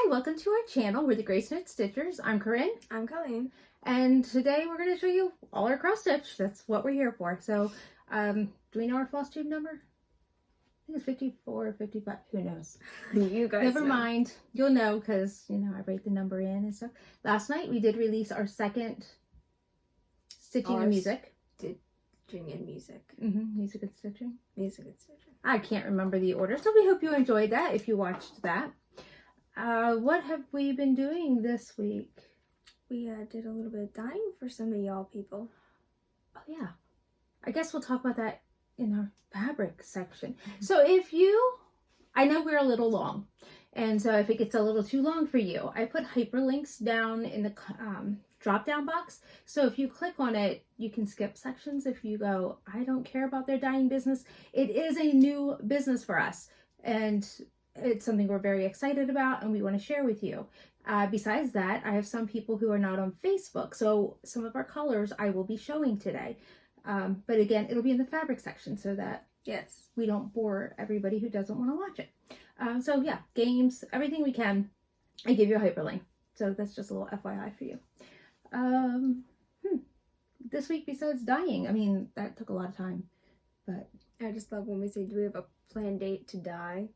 welcome to our channel. We're the GraceNotesStitchers. I'm Corrin. I'm Colleen. And today we're going to show you all our cross stitch. That's what we're here for. So, do we know our floss tube number? I think it's 54 or 55. Who knows? You guys Never know. mind. You'll know because, you know, I write the number in and stuff. Last night we did release our second Stitching and Music. Stitching and Music. Music and Stitching. Music and Stitching. I can't remember the order. So we hope you enjoyed that if you watched that. What have we been doing this week? We did a little bit of dyeing for some of y'all people. Oh yeah, I guess we'll talk about that in our fabric section. So if you, I know we're a little long, and so if it gets a little too long for you, I put hyperlinks down in the drop down box. So if you click on it, you can skip sections. If you go, I don't care about their dyeing business. It is a new business for us, and it's something we're very excited about and we want to share with you. Besides that, I have some people who are not on Facebook, so some of our colors I will be showing today. But again, it'll be in the fabric section so that we don't bore everybody who doesn't want to watch it. So yeah, games, everything we can. I give you a hyperlink. So that's just a little FYI for you. This week, besides dyeing, I mean, that took a lot of time, but I just love when we say, do we have a planned date to dye?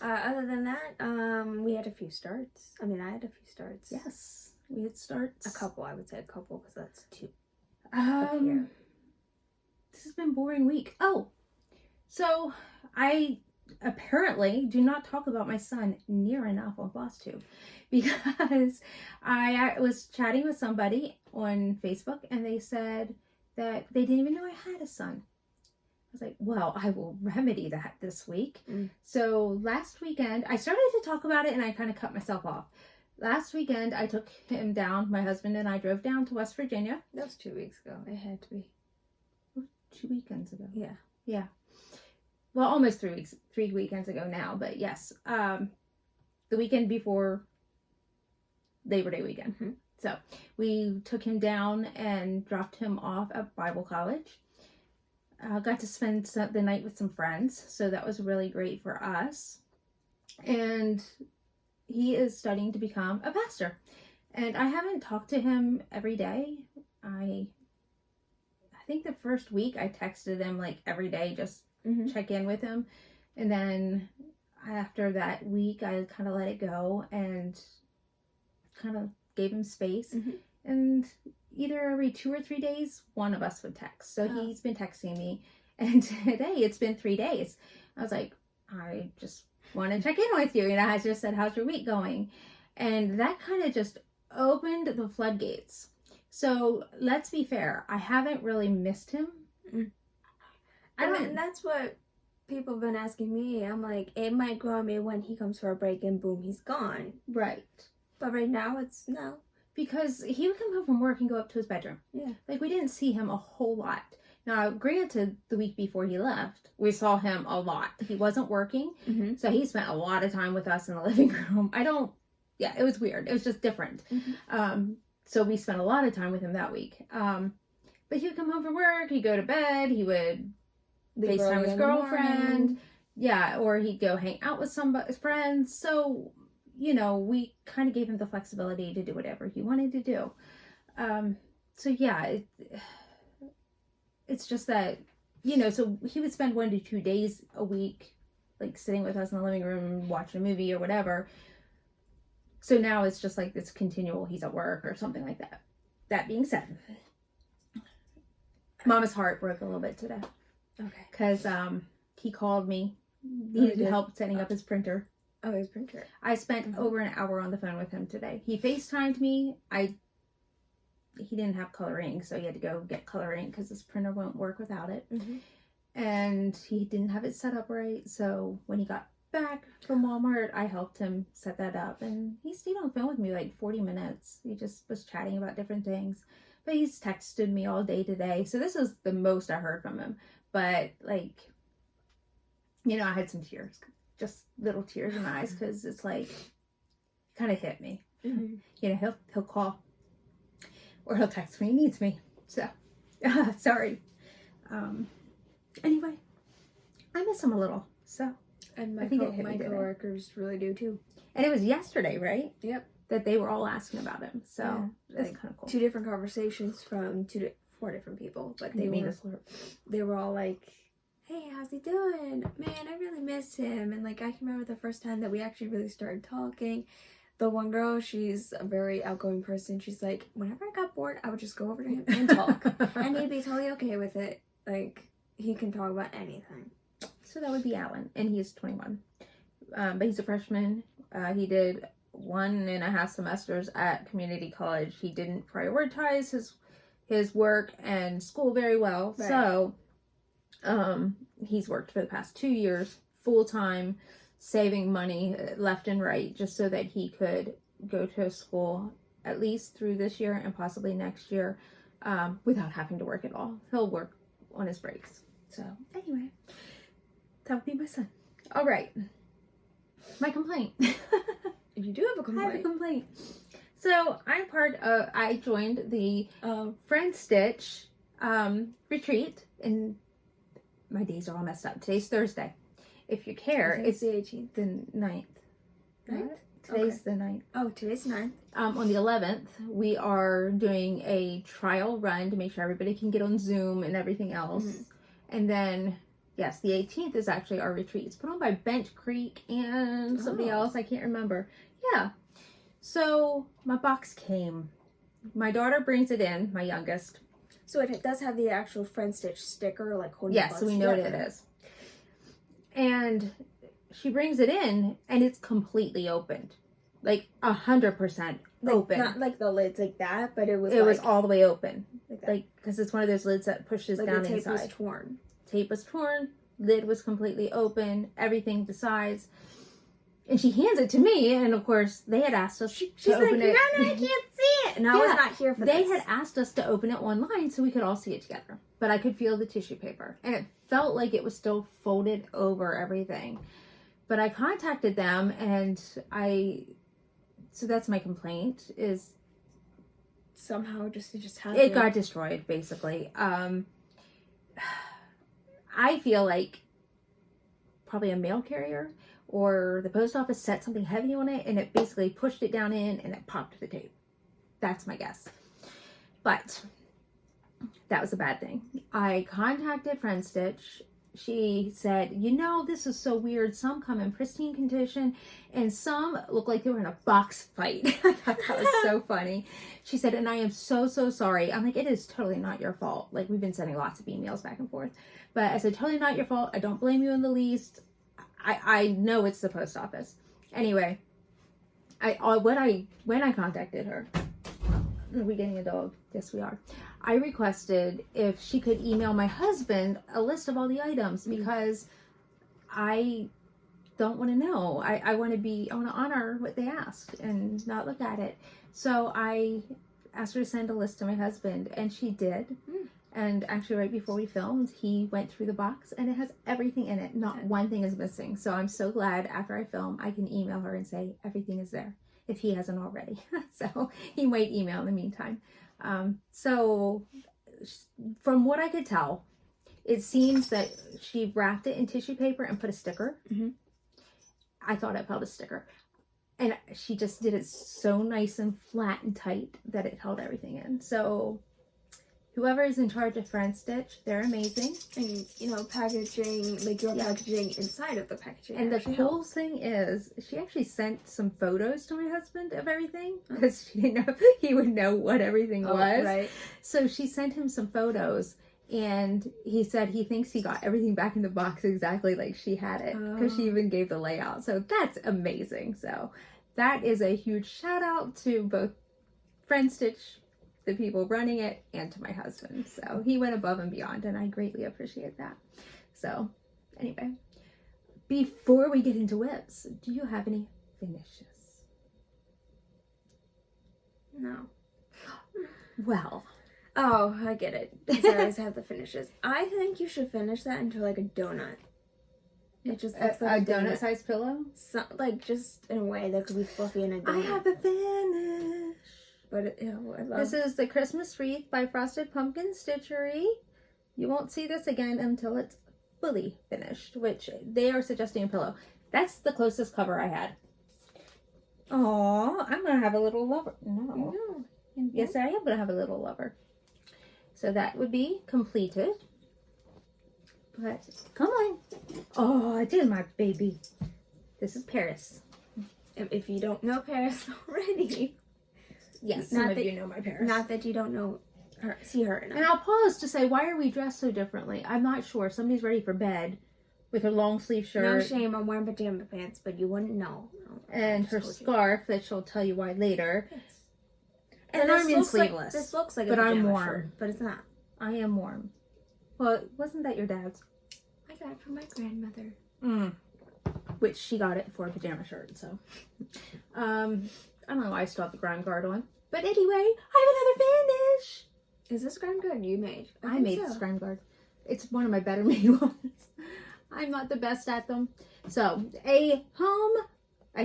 Other than that, we had a few starts. I mean, I had a few starts. Yes, we had starts. A couple, I would say a couple, because that's two. This has been a boring week. Oh, so I apparently do not talk about my son near enough on Flosstube because I was chatting with somebody on Facebook and they said that they didn't even know I had a son. I was like, well, I will remedy that this week. So last weekend, I started to talk about it and I kind of cut myself off. Last weekend, I took him down. My husband and I drove down to West Virginia. That was 2 weeks ago. It had to be. 2 weekends ago. Yeah. Yeah. Well, almost 3 weekends ago now, but yes. The weekend before Labor Day weekend. So we took him down and dropped him off at Bible college. Got to spend the night with some friends, so that was really great for us. And he is studying to become a pastor. And I haven't talked to him every day. I think the first week I texted him like every day, just check in with him. And then after that week, I kind of let it go and kind of gave him space. And either every 2 or 3 days, one of us would text. So he's been texting me. And today it's been 3 days. I was like, I just want to check in with you. You know, I just said, how's your week going? And that kind of just opened the floodgates. So let's be fair. I haven't really missed him. And that's what people have been asking me. I'm like, it might grow on me when he comes for a break and boom, he's gone. Right. But right now it's no. Because he would come home from work and go up to his bedroom. Yeah. Like, we didn't see him a whole lot. Now, granted, the week before he left, we saw him a lot. He wasn't working, so he spent a lot of time with us in the living room. It was weird. It was just different. So we spent a lot of time with him that week. But he would come home from work, he'd go to bed, he would FaceTime his girlfriend. Yeah, or he'd go hang out with his friends. So, you know, we kind of gave him the flexibility to do whatever he wanted to do. So yeah, it's just that, you know, so he would spend 1 to 2 days a week, like sitting with us in the living room, watching a movie or whatever. So now it's just like this continual, he's at work or something like that. That being said, Mama's heart broke a little bit today. Okay. Because he called me, needed help setting up his printer. Oh, his printer. I spent over an hour on the phone with him today. He FaceTimed me. He didn't have color ink, so he had to go get color ink because his printer won't work without it. And he didn't have it set up right. So when he got back from Walmart, I helped him set that up. And he stayed on the phone with me like 40 minutes. He just was chatting about different things. But he's texted me all day today. So this is the most I heard from him. But like, you know, I had some tears. Just little tears in my eyes because it's like, kind of hit me. You know, he'll call or he'll text when he needs me. So, sorry. Anyway, I miss him a little. So, And I think it hit me my today. coworkers really do too. And it was yesterday, right? Yep. That they were all asking about him. So Yeah, it's like, kind of cool. 2 different conversations from 4 different people, but they were all like, "Hey, how's he doing? Man, I really miss him." And like I can remember the first time that we actually really started talking. The one girl, she's a very outgoing person. She's like, whenever I got bored, I would just go over to him and talk, and he'd be totally okay with it. Like he can talk about anything. So that would be Alan, and he's 21, but he's a freshman. He did 1.5 semesters at community college. He didn't prioritize his work and school very well, Right. So he's worked for the past 2 years full time, saving money left and right just so that he could go to school at least through this year and possibly next year without having to work at all. He'll work on his breaks. So anyway, that would be my son. All right, my complaint. You do have a complaint. I have a complaint. So I joined the Friend Stitch retreat, and my days are all messed up. Today's Thursday. If you care, it's the 18th. the 9th. Right? Today's the 9th. Oh, today's 9th. On the 11th, we are doing a trial run to make sure everybody can get on Zoom and everything else. Mm-hmm. And then, yes, the 18th is actually our retreat. It's put on by Bench Creek and somebody else. I can't remember. Yeah. So my box came. My daughter brings it in, my youngest. So it does have the actual Friend Stitch sticker, like holding the Yes, box so we know what together. it is. And she brings it in, and it's completely opened. Like 100% open. Not like the lids like that, but it was all the way open. like that. Like, because it's one of those lids that pushes Like down the tape inside. was torn. Tape was torn, lid was completely open, everything besides. And she hands it to me, and of course, they had asked us She's to like, open it. no, I can't see it. And I was not here for They this. had asked us to open it online so we could all see it together. But I could feel the tissue paper, and it felt like it was still folded over everything. But I contacted them, and so that's my complaint, is somehow it just happened. it got destroyed, basically. I feel like probably a mail carrier or the post office set something heavy on it, and it basically pushed it down in, and it popped the tape. That's my guess. But that was a bad thing. I contacted Friend Stitch. She said, this is so weird. Some come in pristine condition, and some look like they were in a box fight. I thought that was so funny. She said, and I am so, so sorry. I'm like, it is totally not your fault. Like, we've been sending lots of emails back and forth. But I said, totally not your fault. I don't blame you in the least. I know it's the post office. Anyway, when I contacted her, are we getting a dog? Yes, we are. I requested if she could email my husband a list of all the items, because I don't want to know. I want to honor what they asked and not look at it. So I asked her to send a list to my husband, and she did. And actually, right before we filmed, he went through the box, and it has everything in it. Not one thing is missing. So I'm so glad after I film, I can email her and say everything is there, if he hasn't already. So he might email in the meantime. So from what I could tell, it seems that she wrapped it in tissue paper and put a sticker. Mm-hmm. I thought I felt a sticker. And she just did it so nice and flat and tight that it held everything in. So whoever is in charge of Friend Stitch, they're amazing. And, packaging, like your packaging inside of the packaging. And the cool thing is, she actually sent some photos to my husband of everything, because she didn't know he would know what everything was. Right. So she sent him some photos, and he said he thinks he got everything back in the box exactly like she had it, because she even gave the layout. So that's amazing. So that is a huge shout out to both Friend Stitch, the people running it, and to my husband. So he went above and beyond, and I greatly appreciate that. So anyway, before we get into whips, do you have any finishes? No. Well. Oh, I get it. Because I always have the finishes. I think you should finish that into like a donut. It just looks like a donut-sized pillow? Like just in a way that could be fluffy in a donut. I have a finish. But I love. This is the Christmas wreath by Frosted Pumpkin Stitchery. You won't see this again until it's fully finished, which they are suggesting a pillow. That's the closest cover I had. Oh, I'm gonna have a little lover. No. Yes, I am gonna have a little lover. So that would be completed. But come on. Oh, I did, my baby. This is Paris. If you don't know Paris already. Yes, some of you know my Paris. Not that you don't know her, see her enough. And I'll pause to say, why are we dressed so differently? I'm not sure. Somebody's ready for bed with her long sleeve shirt. No shame, I'm wearing pajama pants, but you wouldn't know. And her scarf that she'll tell you why later. Yes. And I'm in sleeveless. This looks like a but I'm pajama warm. shirt, but it's not. I am warm. Well, wasn't that your dad's? I got it from my grandmother. Which she got it for a pajama shirt, so. I don't know why I still have the grime guard on. But anyway, I have another finish. Is this grime guard you made? I made this grime guard. It's one of my better made ones. I'm not the best at them. So, a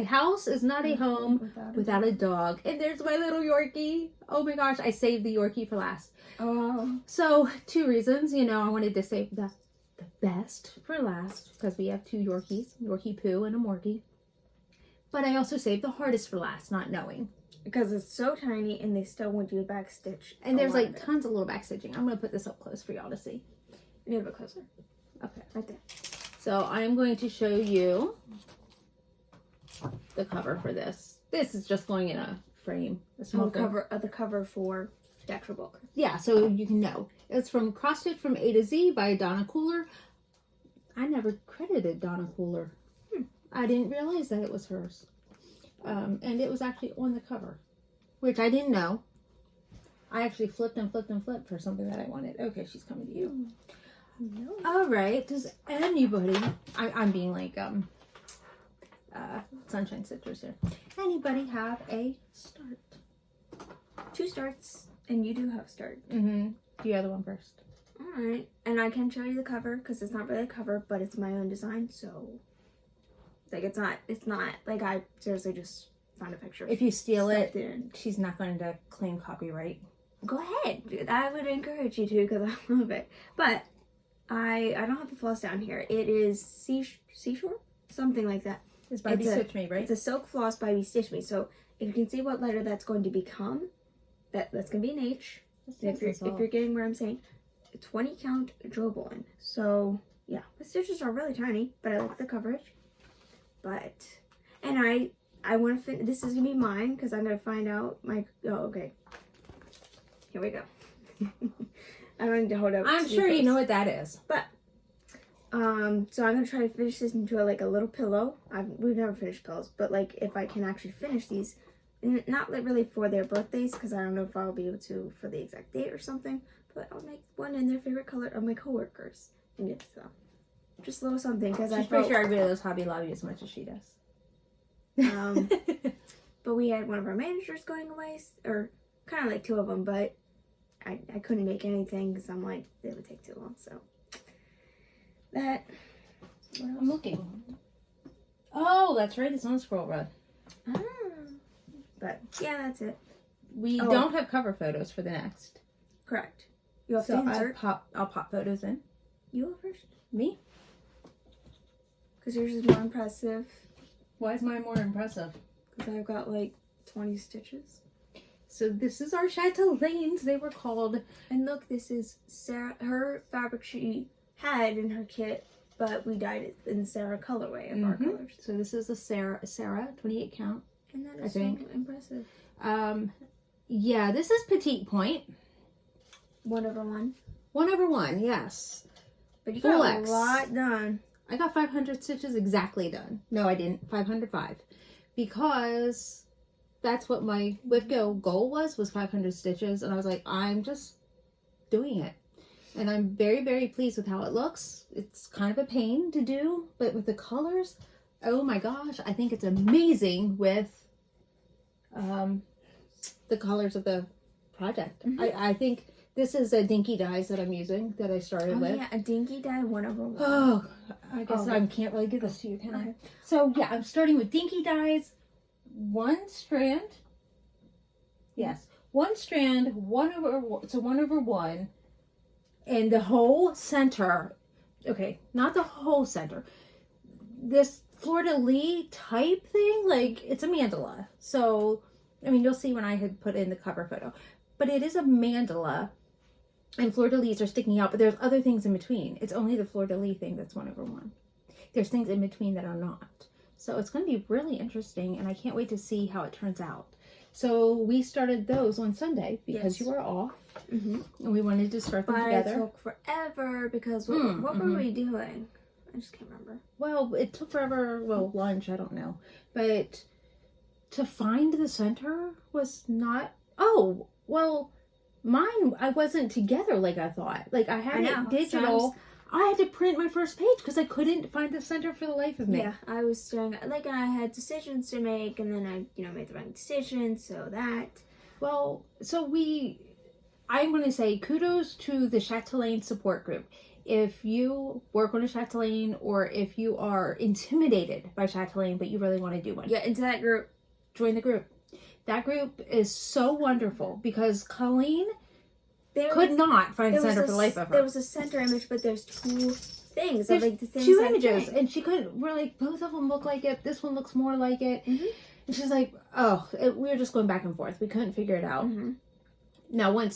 house is not a home without a dog. And there's my little Yorkie. Oh my gosh, I saved the Yorkie for last. Oh. So, 2 reasons. You know, I wanted to save the best for last because we have 2 Yorkies, Yorkie Poo and a Morkie. But I also saved the hardest for last, not knowing. Because it's so tiny and they still want you to backstitch. And there's like tons of little backstitching. I'm going to put this up close for y'all to see. A little bit closer. Okay. Right there. So I'm going to show you the cover for this. This is just going in a frame. A small the cover for the actual book. Yeah, so you can know. It's from Cross Stitch from A to Z by Donna Cooler. I never credited Donna Cooler. I didn't realize that it was hers. And it was actually on the cover, which I didn't know. I actually flipped and flipped and flipped for something that I wanted. Okay, she's coming to you. No. All right. Does anybody? I'm being like Sunshine Stitchers here. Anybody have a start? 2 starts, and you do have a start. Do you have the one first? All right, and I can show you the cover because it's not really a cover, but it's my own design, so. Like, it's not, like, I seriously just found a picture. If you steal it, she's not going to claim copyright. Go ahead. I would encourage you to because I love it. But I don't have the floss down here. It is Seashore? Something like that. It's by Be Stitch Me, right? It's a silk floss by Be Stitch Me. So, if you can see what letter that's going to become, that's going to be an H. If you're getting where I'm saying, 20 count Drobolin. So, yeah. The stitches are really tiny, but I like the coverage. But, and I want to finish, this is going to be mine, because I'm going to find out okay. Here we go. I don't need to hold up. I'm sure you know what that is. But, so I'm going to try to finish this into a little pillow. We've never finished pillows, but like, if I can actually finish these, not really for their birthdays, because I don't know if I'll be able to for the exact date or something, but I'll make one in their favorite color of my coworkers and give it to them. Just a little something, because I'm pretty sure I really loves Hobby Lobby as much as she does. But we had one of our managers going away, or kind of like 2 of them, but I couldn't make anything because I'm like, it would take too long, so. That. I'm looking. Oh, that's right, it's on Scroll Run. But, yeah, that's it. We don't have cover photos for the next. Correct. You have to insert. I'll pop photos in. You go first. Me? Because yours is more impressive. Why is mine more impressive? Because I've got like 20 stitches. So this is our chatelaines, they were called. And look, this is Sarah, her fabric she had in her kit, but we dyed it in the Sarah colorway of our colors. So this is a Sarah 28 count. And that is so impressive. Yeah, this is Petite Point. 1/1. 1/1, yes. But you got a lot done. I got 500 stitches exactly done. No, I didn't. 505. Because that's what my WIFGO goal was 500 stitches. And I was like, I'm just doing it. And I'm very, very pleased with how it looks. It's kind of a pain to do, but with the colors, oh my gosh, I think it's amazing with the colors of the project. I think this is a Dinky Dyes that I'm using, that I started with. Yeah, a Dinky Dye 1/1. Oh, I guess I can't really give this to you, can I? So yeah, I'm starting with Dinky Dyes, 1 strand. Yes, 1 strand, 1/1. So 1/1, and the whole center okay, not the whole center. This fleur-de-lis type thing, like, it's a mandala. So, I mean, you'll see when I had put in the cover photo. But it is a mandala, and fleur-de-lis are sticking out, but there's other things in between. It's only the fleur-de-lis thing that's 1/1. There's things in between that are not. So it's going to be really interesting, and I can't wait to see how it turns out. So we started those on Sunday because you were off, and we wanted to start them together. It took forever because what were we doing? I just can't remember. Well, it took forever. Well, lunch, I don't know. But to find the center was not... Oh, well, mine, I wasn't together like I thought. Like, I had it digital. I had to print my first page because I couldn't find the center for the life of me. Yeah, I was staring at, like, I had decisions to make, and then I, made the wrong decision, so that. Well, so I'm going to say kudos to the Chatelaine support group. If you work on a Chatelaine, or if you are intimidated by Chatelaine, but you really want to do one. Get into that group. Join the group. That group is so wonderful because Colleen could not find the center for the life of her. There was a center image, but there's two things. There's like the same two images, and she couldn't. We're like, both of them look like it. This one looks more like it. And she's like, oh, we were just going back and forth. We couldn't figure it out. Now,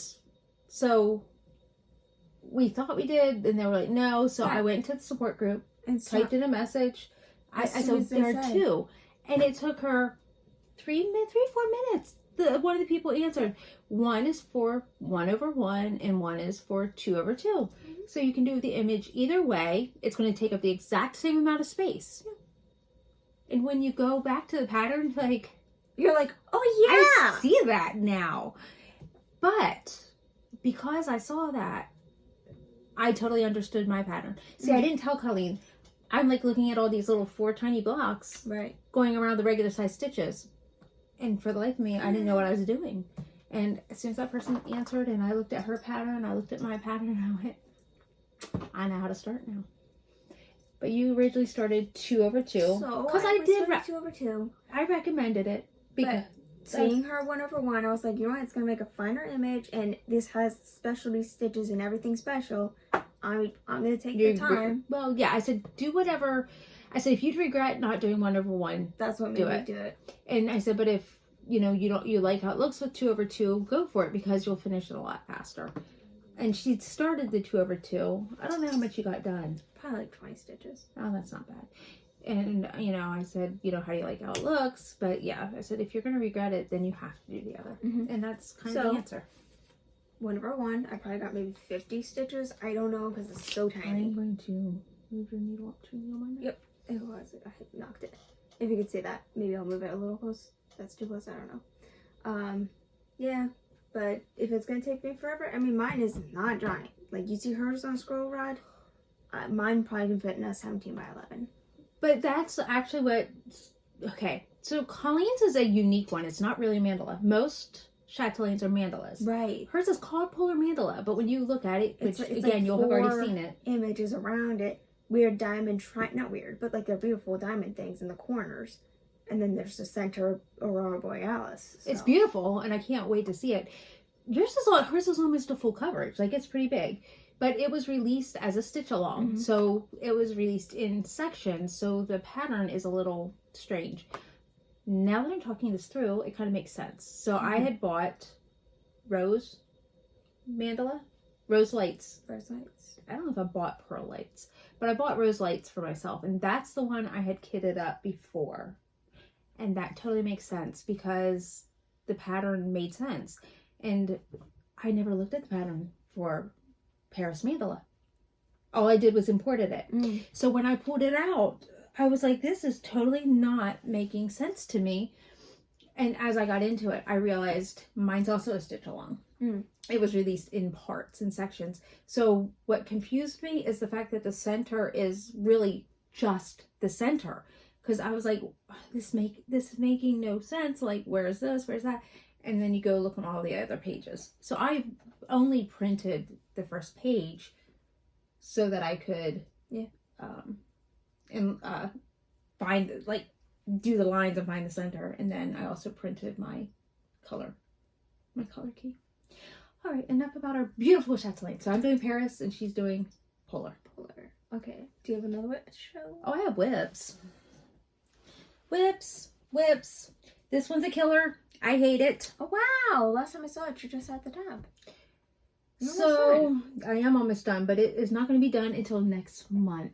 so we thought we did, and they were like, no. So I went to the support group and typed in a message. I said, there are two. And it took her 4 minutes. One of the people answered. One is for 1/1 and one is for 2/2. So you can do the image either way. It's going to take up the exact same amount of space. And when you go back to the pattern, you're like, oh yeah, I see that now. But because I saw that, I totally understood my pattern. See, I didn't tell Colleen. I'm like looking at all these little 4 tiny blocks going around the regular size stitches. And for the life of me, I didn't know what I was doing. And as soon as that person answered and I looked at her pattern, I looked at my pattern, and I went, I know how to start now. But you originally started 2/2. So because I did 2/2. I recommended it because seeing her 1/1, I was like, you know what? It's gonna make a finer image, and this has specialty stitches and everything special. I'm gonna take the time. Well, yeah, I said do whatever. I said if you'd regret not doing 1/1, that's what made me do it. And I said, but if you like how it looks with 2/2, go for it because you'll finish it a lot faster. And she started the 2/2. I don't know how much you got done. Probably like 20 stitches. Oh, that's not bad. And, I said, how do you like how it looks? But yeah, I said, if you're going to regret it, then you have to do the other. And that's kind of the answer. 1/1, I probably got maybe 50 stitches. I don't know because it's so tiny. I'm going to move your needle up to the needle minder. Yep, it was. I knocked it. If you could see that, maybe I'll move it a little close. That's too close, I don't know. Yeah, but if it's going to take me forever, I mean, mine is not giant. Like, you see hers on a scroll rod? Mine probably can fit in a 17 by 11. But that's actually what... Okay, so Colleen's is a unique one. It's not really a mandala. Most chatelaines are mandalas. Right. Hers is called polar mandala, but when you look at it, which, it's again, you'll have already seen it. Images around it. Weird diamond, not weird, but like they're beautiful diamond things in the corners. And then there's the center Aurora Borealis. So. It's beautiful, and I can't wait to see it. Hers is almost a full coverage. Like, it's pretty big. But it was released as a stitch along. So it was released in sections. So the pattern is a little strange. Now that I'm talking this through, it kind of makes sense. So I had bought rose lights. I don't know if I bought pearl lights, but I bought rose lights for myself. And that's the one I had kitted up before. And that totally makes sense because the pattern made sense. And I never looked at the pattern for Paris mandala. All I did was imported it. So when I pulled it out, I was like, this is totally not making sense to me. And as I got into it, I realized mine's also a stitch along. It was released in parts and sections. So what confused me is the fact that the center is really just the center. Because I was like, this is making no sense. Like, where's this? Where's that? And then you go look on all the other pages. So I only printed the first page so that I could find, like, do the lines and find the center. And then I also printed my color key. All right, enough about our beautiful chatelaine. So I'm doing Paris and she's doing polar. Okay. Do you have another whip to show? Oh, I have whips. Whips. This one's a killer. I hate it. Oh, wow. Last time I saw it, you're just at the tab. So, I am almost done, but it is not going to be done until next month.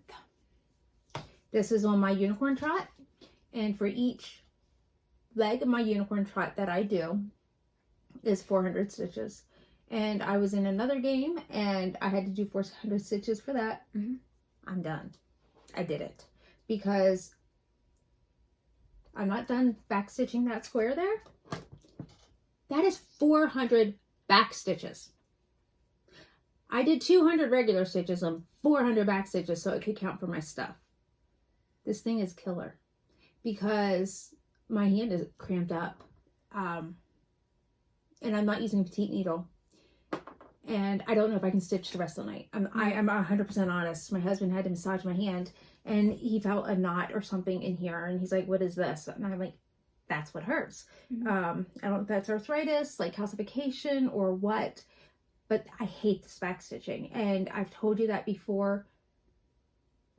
This is on my unicorn trot. And for each leg of my unicorn trot that I do is 400 stitches. And I was in another game and I had to do 400 stitches for that. Mm-hmm. I'm done. I did it. Because I'm not done back stitching that square there. That is 400 back stitches. I did 200 regular stitches and 400 back stitches so it could count for my stuff. This thing is killer because my hand is cramped up. And I'm not using a petite needle. And I don't know if I can stitch the rest of the night. I'm 100% honest. My husband had to massage my hand and he felt a knot or something in here. And he's like, what is this? And I'm like, that's what hurts. Mm-hmm. I don't know if that's arthritis, like calcification or what. But I hate this back stitching. And I've told you that before.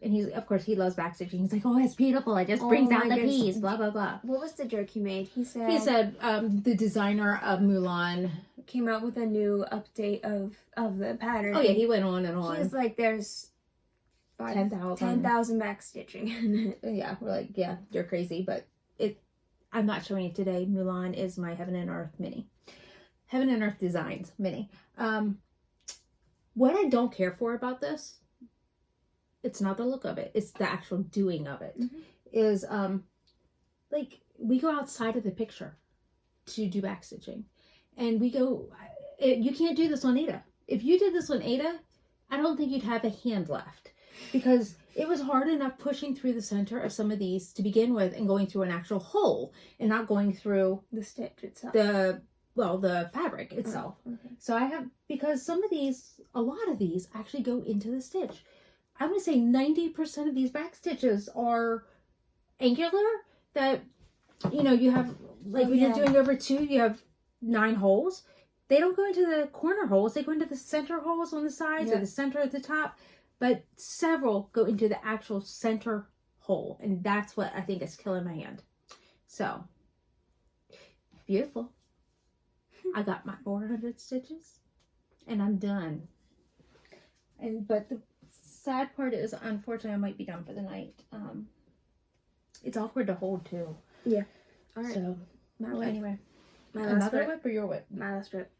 And he's, of course, he loves back stitching. He's like, oh, it's beautiful. It just brings out the piece, blah, blah, blah. What was the joke he made? He said the designer of Mulan came out with a new update of the pattern. Oh, yeah, he went on and on. He's like, there's 10,000 back stitching. Yeah, we're like, yeah, you're crazy. But I'm not showing it today. Mulan is my Heaven and Earth mini. Heaven and Earth Designs mini. What I don't care for about this, it's not the look of it, it's the actual doing of it. Mm-hmm. Is like we go outside of the picture to do back stitching, and we go. You can't do this on Ada. If you did this on Ada, I don't think you'd have a hand left because it was hard enough pushing through the center of some of these to begin with and going through an actual hole and not going through the stitch itself. The fabric itself. Oh, okay. So I have, because a lot of these actually go into the stitch. I'm going to say 90% of these back stitches are angular, that, you have, like when you're doing over 2, you have 9 holes. They don't go into the corner holes. They go into the center holes on the sides or the center at the top. But several go into the actual center hole. And that's what I think is killing my hand. So, beautiful. I got my 400 stitches and I'm done. But the sad part is, unfortunately, I might be done for the night. It's awkward to hold too. Yeah. All right. So, anyway. Another whip or your whip? My last whip.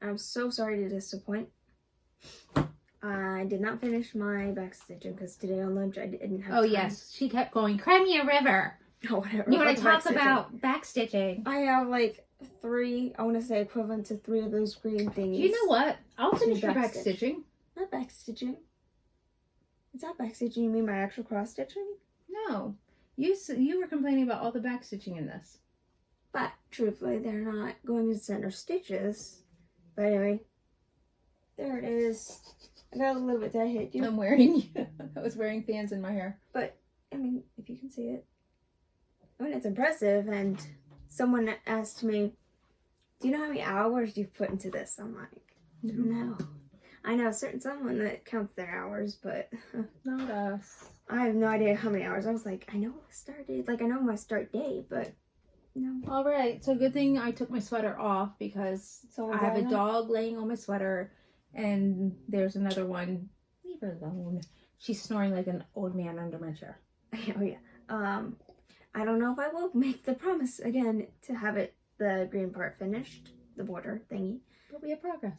I'm so sorry to disappoint. I did not finish my back stitching because today on lunch I didn't have time. Yes. She kept going, cry me a river. Oh, whatever. You want to talk about back stitching? I have like 3, I want to say equivalent to 3 of those green thingies. You know what? I'll finish your back stitching. Not back stitching. Is that back stitching? You mean my actual cross stitching? No. You were complaining about all the back stitching in this. But truthfully, they're not going to center stitches. But anyway, there it is. I got a little bit that hit you. I was wearing fans in my hair. But, I mean, if you can see it. I mean, it's impressive. And someone asked me, do you know how many hours you've put into this? I'm like, no. I know someone that counts their hours, but not us. I have no idea how many hours. I was like, I know I started, I know my start date, but no. All right, so good thing I took my sweater off because I have a dog laying on my sweater, and there's another one. Leave her alone. She's snoring like an old man under my chair. Oh yeah. I don't know if I will make the promise again to have the green part finished, the border thingy. But we have progress.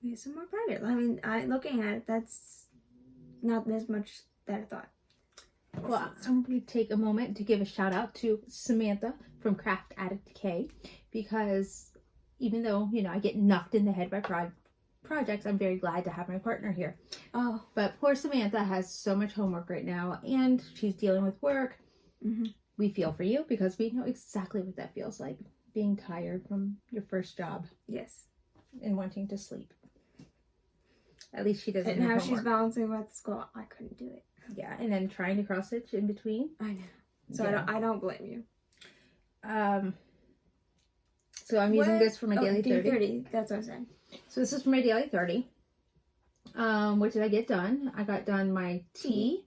We have some more progress. I mean, looking at it, that's not as much that I thought. Well, I'm going to take a moment to give a shout out to Samantha from Craft Addict K, because even though, I get knocked in the head by projects, I'm very glad to have my partner here. Oh. But poor Samantha has so much homework right now, and she's dealing with work. Mm-hmm. We feel for you because we know exactly what that feels like, being tired from your first job. Yes. And wanting to sleep. At least she doesn't. And now she's balancing with school. I couldn't do it. Yeah, and then trying to cross stitch in between. I know. So yeah. I don't blame you. So I'm using this for my daily 30. That's what I'm saying. So this is for my daily 30. What did I get done? I got done my tea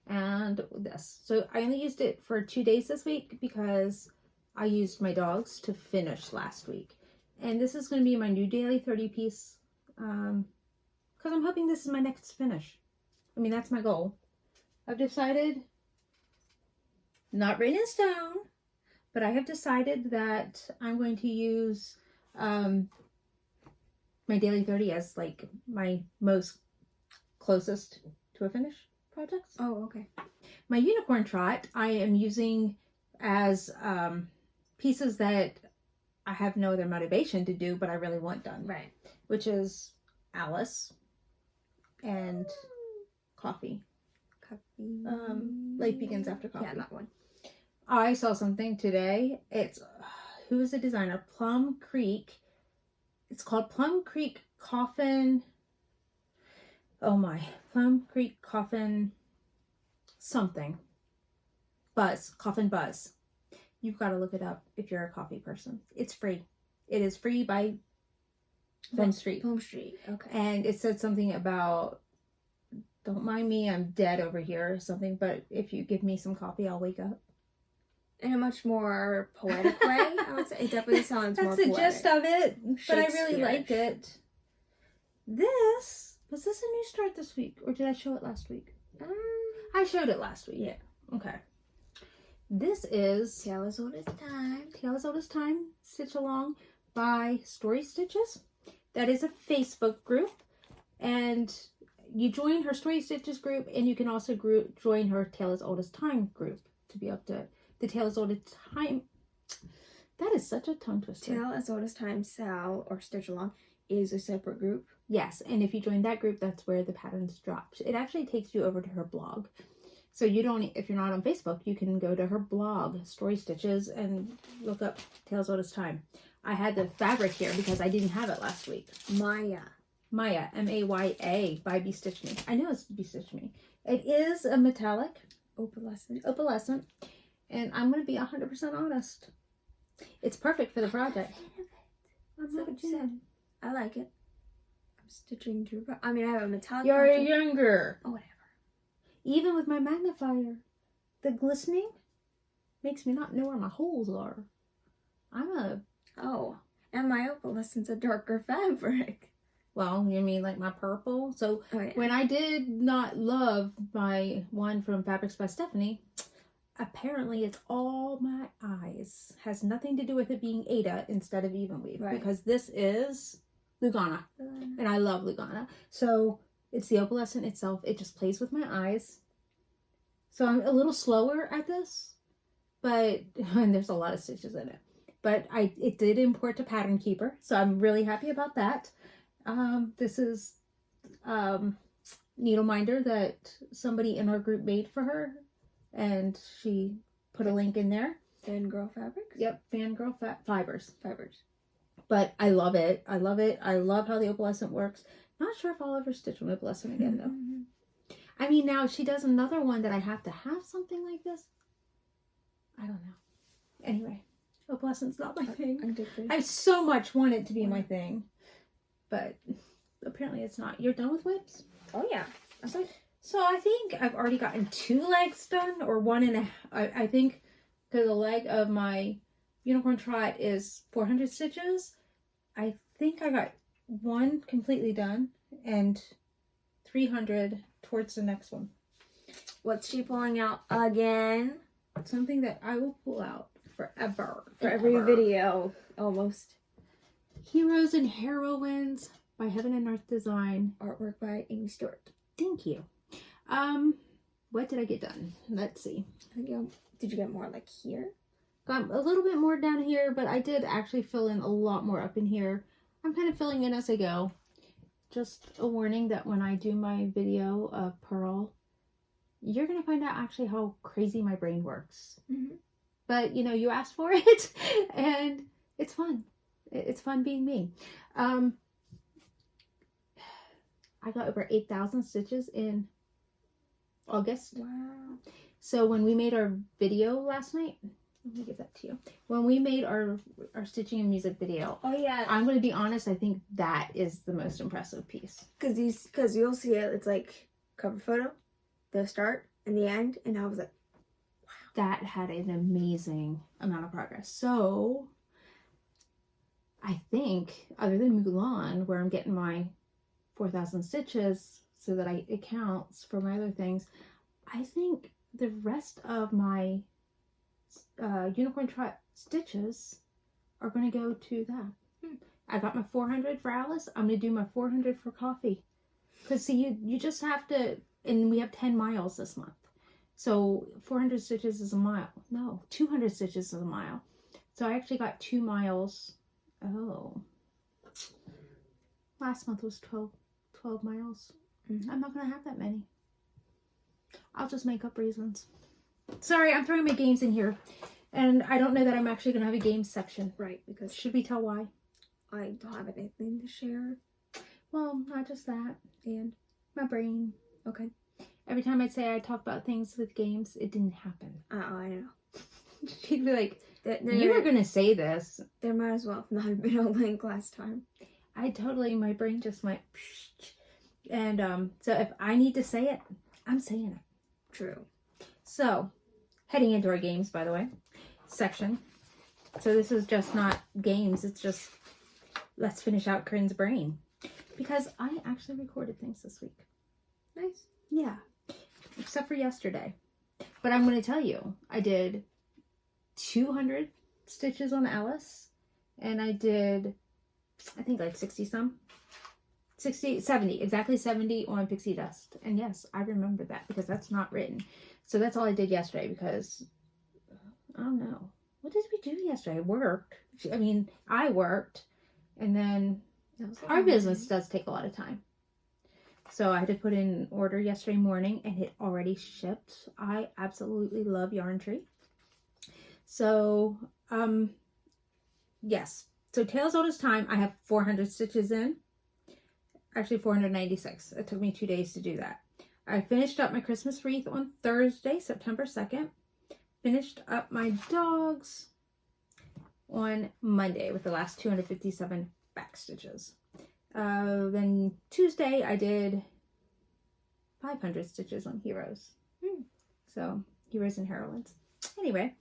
and this. So I only used it for 2 days this week because I used my dogs to finish last week. And this is going to be my new daily 30 piece. Because I'm hoping this is my next finish. I mean, that's my goal. I've decided, not written in stone, but I have decided that I'm going to use my daily 30 as like my most closest to a finish project. Oh, okay. My unicorn trot I am using as pieces that I have no other motivation to do, but I really want done. Right. Which is Alice and Coffee. Life begins after coffee. Yeah, that one. I saw something today. It's who is the designer? Plum Creek. It's called Plum Creek Coffin. Oh my, Plum Creek Coffin something. Coffin Buzz. You've got to look it up if you're a coffee person. It's free. It is free by Plum Street. Plum Street, okay. And it said something about, don't mind me, I'm dead over here or something, but if you give me some coffee, I'll wake up. In a much more poetic way, I would say. It definitely sounds more poetic. That's the gist of it, but I really liked it. Was this a new start this week, or did I show it last week? I showed it last week. Yeah. Okay. This is Tale as Old as Time. Tale as Old as Time, Stitch Along by Story Stitches. That is a Facebook group, and you join her Story Stitches group, and you can also join her Tale as Old as Time group to be up to the Tale as Old as Time. That is such a tongue twister. Tale as Old as Time Sal or Stitch Along is a separate group. Yes, and if you join that group, that's where the patterns drop. It actually takes you over to her blog. So you don't, if you're not on Facebook, you can go to her blog, Story Stitches, and look up Tale as Old as Time. I had the fabric here because I didn't have it last week. Maya, Maya, by Be Stitch Me. I know it's Be Stitch Me. It is a metallic. Opalescent. And I'm going to be 100% honest. It's perfect for the project. That's what you said. I like it. I'm stitching through. I mean, I have a metallic. You're younger. Oh, whatever. Even with my magnifier, the glistening makes me not know where my holes are. And my opalescent's a darker fabric. Well, you mean like my purple? So Oh, yeah. when I did not love my one from Fabrics by Stephanie, apparently it's all my eyes. Has nothing to do with it being Ada instead of even weave. Right. Because this is Lugana. And I love Lugana. So it's the opalescent itself. It just plays with my eyes. So I'm a little slower at this. But, and there's a lot of stitches in it. But it did import to Pattern Keeper. So I'm really happy about that. This is needle minder that somebody in our group made for her. And she put a link in there. Fangirl Fabrics? Yep, Fangirl Fibers. But I love it. I love how the opalescent works. Not sure if I'll ever stitch an opalescent again, though. I mean, now if she does another one that I have to have something like this, I don't know. Anyway, opalescent's not my thing. I so much want it to be my thing. But apparently it's not. You're done with whips? Oh, yeah. So I think I've already gotten 2 legs done, or 1.5. I think because the leg of my unicorn trot is 400 stitches. I think I got 1 completely done and 300 towards the next one. What's she pulling out again? Something that I will pull out forever. For every video, almost. Heroes and Heroines by Heaven and Earth Design. Artwork by Amy Stewart. Thank you. What did I get done? Let's see. Did you get more like here? Got a little bit more down here, but I did actually fill in a lot more up in here. I'm kind of filling in as I go. Just a warning that when I do my video of Pearl, you're going to find out actually how crazy my brain works. Mm-hmm. But, you know, you asked for it, and it's fun. It's fun being me. I got over 8,000 stitches in August. Wow. So when we made our video last night, Let me give that to you. When we made our stitching and music video, oh yeah, I'm going to be honest, I think that is the most impressive piece. Because you'll see it, it's like cover photo, the start, and the end, and I was like, wow. That had an amazing amount of progress. So, I think, other than Mulan, where I'm getting my 4,000 stitches so that it counts for my other things, I think the rest of my unicorn trot stitches are going to go to that. I got my 400 for Alice. I'm going to do my 400 for Coffee. Because see, you just have to, and we have 10 miles this month. So 400 stitches is a mile. No, 200 stitches is a mile. So I actually got 2 miles. Oh. Last month was 12 miles. I'm not going to have that many. I'll just make up reasons. Sorry, I'm throwing my games in here. And I don't know that I'm actually going to have a games section. Right, because... Should we tell why? I don't have anything to share. Well, not just that. And? My brain. Okay. Every time I'd say I talk about things with games, it didn't happen. I know. She'd be like, you were going to say this. There might as well have not been a link last time. My brain just went... And so if I need to say it, I'm saying it. True. So, heading into our games, by the way, section. So this is just not games. It's just, let's finish out Corrin's brain. Because I actually recorded things this week. Nice. Yeah. Except for yesterday. But I'm going to tell you, I did 200 stitches on Alice. And I did, I think like 60 some. 70, exactly 70 on Pixie Dust. And yes, I remember that because that's not written. So that's all I did yesterday because, I don't know. What did we do yesterday? I worked. I worked. And then our business does take a lot of time. So I had to put in an order yesterday morning and it already shipped. I absolutely love Yarn Tree. So, yes. So Tales Oldest Time, I have 400 stitches in. Actually 496. It took me 2 days to do that. I finished up my Christmas wreath on Thursday, September 2nd. Finished up my dogs on Monday with the last 257 back stitches. Then Tuesday I did 500 stitches on Heroes. So, Heroes and Heroines. Anyway,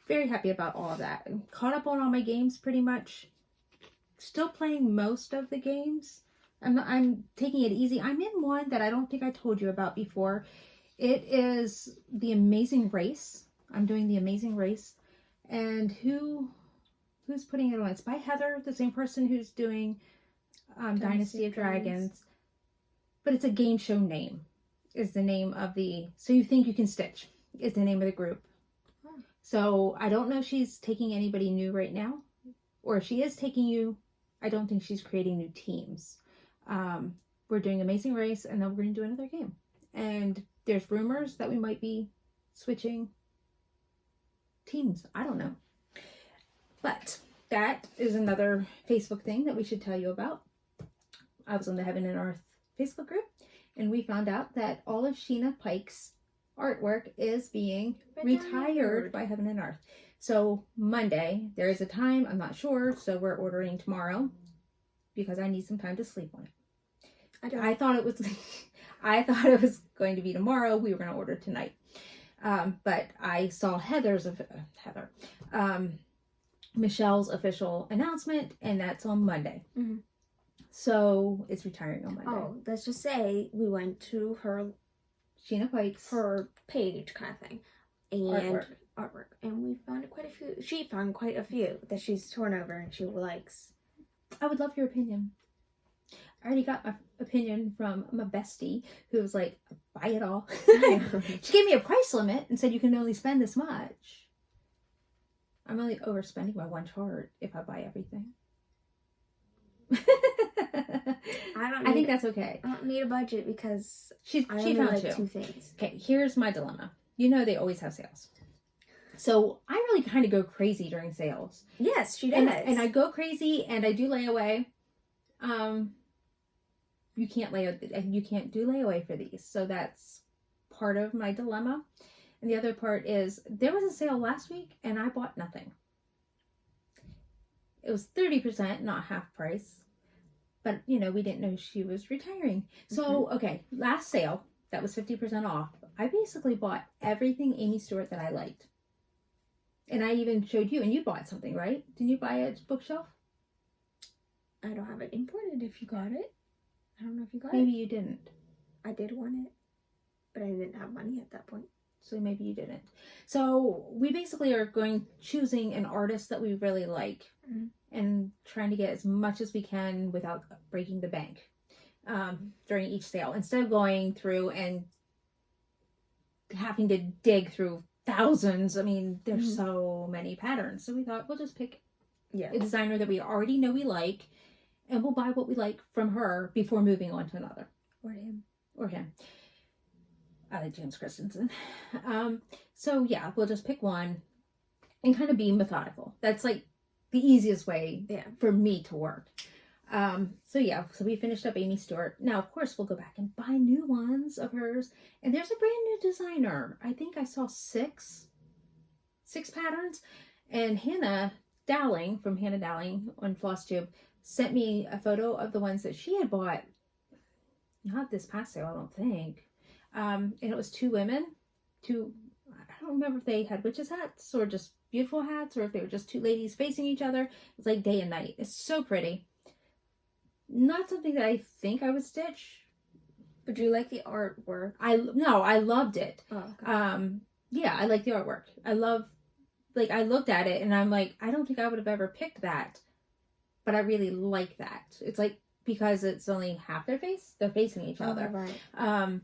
very happy about all of that. I'm caught up on all my games pretty much. Still playing most of the games. I'm taking it easy. I'm in one that I don't think I told you about before. It is The Amazing Race. I'm doing The Amazing Race. And who's putting it on? It's by Heather, the same person who's doing Dynasty of Dragons. But it's a game show name. Is the name of the... So You Think You Can Stitch is the name of the group. So I don't know if she's taking anybody new right now. Or if she is taking you, I don't think she's creating new teams. We're doing Amazing Race, and then we're going to do another game. And there's rumors that we might be switching teams. I don't know. But that is another Facebook thing that we should tell you about. I was on the Heaven and Earth Facebook group, and we found out that all of Sheena Pike's artwork is being retired by Heaven and Earth. So Monday, there is a time, I'm not sure, so we're ordering tomorrow because I need some time to sleep on it. I thought it was going to be tomorrow. We were going to order tonight. But I saw Michelle's official announcement, and that's on Monday. Mm-hmm. So it's retiring on Monday. Oh, let's just say we went to Sheena Pike's page kind of thing. And artwork. And we found quite a few. She found quite a few that she's torn over and she likes. I would love your opinion. I already got my opinion from my bestie who was like, buy it all. She gave me a price limit and said you can only spend this much. I'm only overspending by one chart if I buy everything. I think that's okay. I don't need a budget because she only found like two things. Okay, here's my dilemma. You know they always have sales. So I really kind of go crazy during sales. Yes, she does. And I go crazy and I do layaway. You can't do layaway for these. So that's part of my dilemma. And the other part is there was a sale last week and I bought nothing. It was 30%, not half price. But, you know, we didn't know she was retiring. So, okay, last sale, that was 50% off. I basically bought everything Amy Stewart that I liked. And I even showed you, and you bought something, right? Didn't you buy a bookshelf? I don't have it imported if you got it. I don't know if you got Maybe it. you didn't. I did want it, but I didn't have money at that point. So maybe you didn't. So we basically are choosing an artist that we really like and trying to get as much as we can without breaking the bank during each sale. Instead of going through and having to dig through thousands. I mean, there's so many patterns. So we thought we'll just pick a designer that we already know we like, and we'll buy what we like from her before moving on to another. Or him. I like James Christensen. So yeah, we'll just pick one and kind of be methodical. That's like the easiest way for me to work. So we finished up Amy Stewart. Now, of course, we'll go back and buy new ones of hers. And there's a brand new designer. I think I saw six patterns. And Hannah Dowling from Hannah Dowling on Flosstube sent me a photo of the ones that she had bought. Not this past sale, I don't think. And it was two women. I don't remember if they had witches hats or just beautiful hats, or if they were just two ladies facing each other. It's like day and night. It's so pretty. Not something that I think I would stitch. But do you like the artwork? I loved it. Oh, okay. Yeah, I like the artwork. I looked at it and I'm like, I don't think I would have ever picked that, but I really like that. It's like, because it's only half their face, they're facing each other. Right.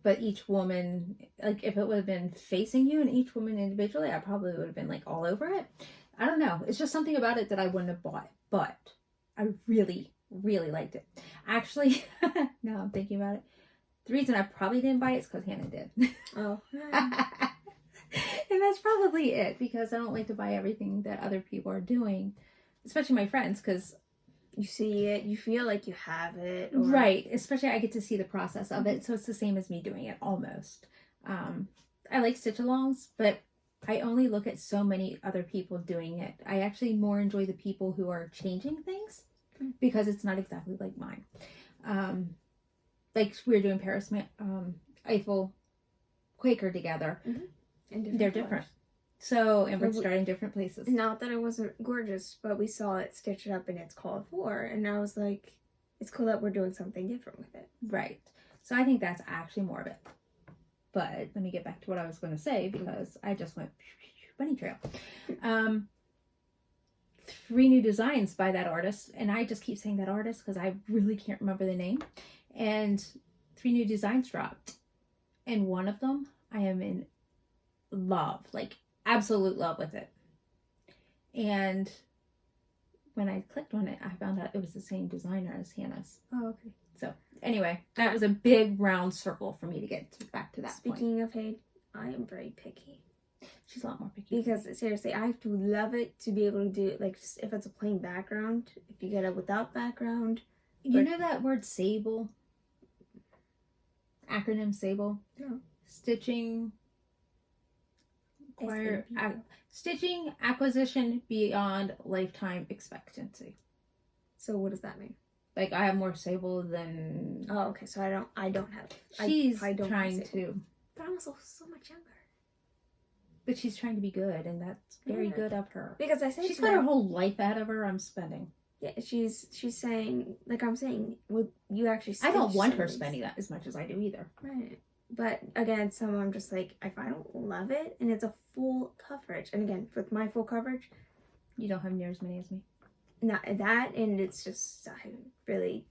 But each woman, like if it would have been facing you and each woman individually, I probably would have been like all over it. I don't know. It's just something about it that I wouldn't have bought, but I really, really liked it. Actually, now I'm thinking about it. The reason I probably didn't buy it is because Hannah did. Oh. And that's probably it, because I don't like to buy everything that other people are doing, especially my friends, because you see it, you feel like you have it. Right. Especially I get to see the process of it. So it's the same as me doing it almost. I like stitch alongs, but I only look at so many other people doing it. I actually more enjoy the people who are changing things because it's not exactly like mine. Like we were doing Paris Eiffel Quaker together. And they're different. So, and we're starting different places. Not that it wasn't gorgeous, but we saw it stitched up and it's called for. And I was like, it's cool that we're doing something different with it. Right. So I think that's actually more of it. But let me get back to what I was going to say, because I just went bunny trail. 3 new designs by that artist. And I just keep saying that artist because I really can't remember the name. And 3 new designs dropped. And one of them, I am in love, like absolute love with it. And when I clicked on it, I found out it was the same designer as Hannah's. Oh, okay. So anyway, that was a big round circle for me to get back to that Speaking of hate, I am very picky. She's a lot more picky. Because seriously, I have to love it to be able to do it. Like, just if it's a plain background, if you get it without background. You know that word sable? Acronym sable? No. Stitching acquisition beyond lifetime expectancy. So what does that mean? Like, I have more sable than... Oh, okay. So I don't have... She's I don't trying to. But I'm also so much younger. But she's trying to be good, and that's very good of her. Because I say she's got her whole life ahead of her. I'm spending. Yeah, she's saying, like I'm saying, with you actually. I don't want her spending that as much as I do either. Right. But again, some I'm just like, if I don't love it, and it's a full coverage, and again, with my full coverage, you don't have near as many as me. Not that, and it's just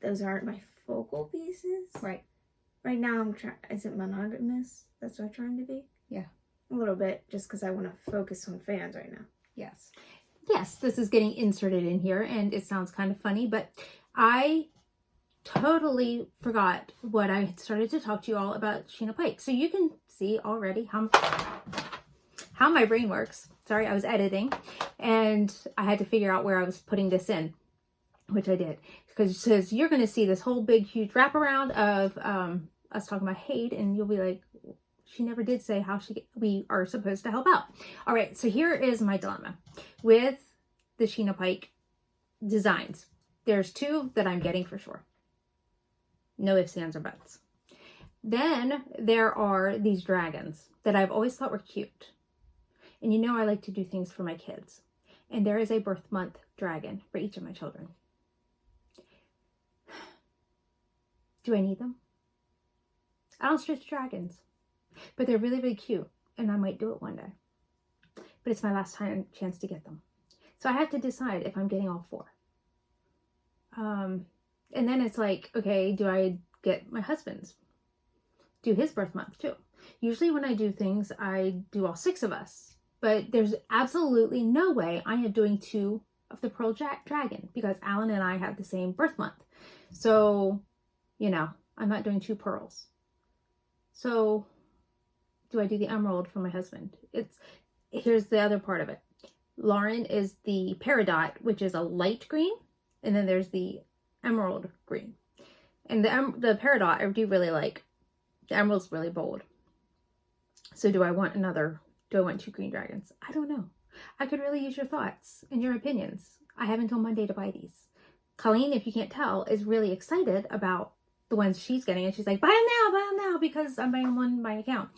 those aren't my focal pieces. Right. Right now, I'm trying. Is it monogamous? That's what I'm trying to be. Yeah. A little bit, just because I want to focus on fans right now. Yes. Yes, this is getting inserted in here, and it sounds kind of funny, but I totally forgot what I had started to talk to you all about Sheena Pike. So you can see already how my brain works. Sorry, I was editing, and I had to figure out where I was putting this in, which I did. Because it says you're going to see this whole big, huge wraparound of us talking about hate, and you'll be like, she never did say how we are supposed to help out. All right, so here is my dilemma with the Sheena Pike designs. There's 2 that I'm getting for sure. No ifs, ands, or buts. Then there are these dragons that I've always thought were cute. And you know I like to do things for my kids. And there is a birth month dragon for each of my children. Do I need them? I don't stitch dragons. But they're really, really cute. And I might do it one day. But it's my last chance to get them. So I have to decide if I'm getting all 4. And then it's like, okay, do I get my husband's? Do his birth month too. Usually when I do things, I do all 6 of us. But there's absolutely no way I am doing 2 of the Pearl Dragon because Alan and I have the same birth month. So, you know, I'm not doing 2 pearls. So, do I do the emerald for my husband? Here's the other part of it. Lauren is the peridot, which is a light green. And then there's the emerald green. And the peridot I do really like. The emerald's really bold. So do I want 2 green dragons? I don't know. I could really use your thoughts and your opinions. I have until Monday to buy these. Colleen, if you can't tell, is really excited about the ones she's getting. And she's like, buy them now, because I'm buying one in my account.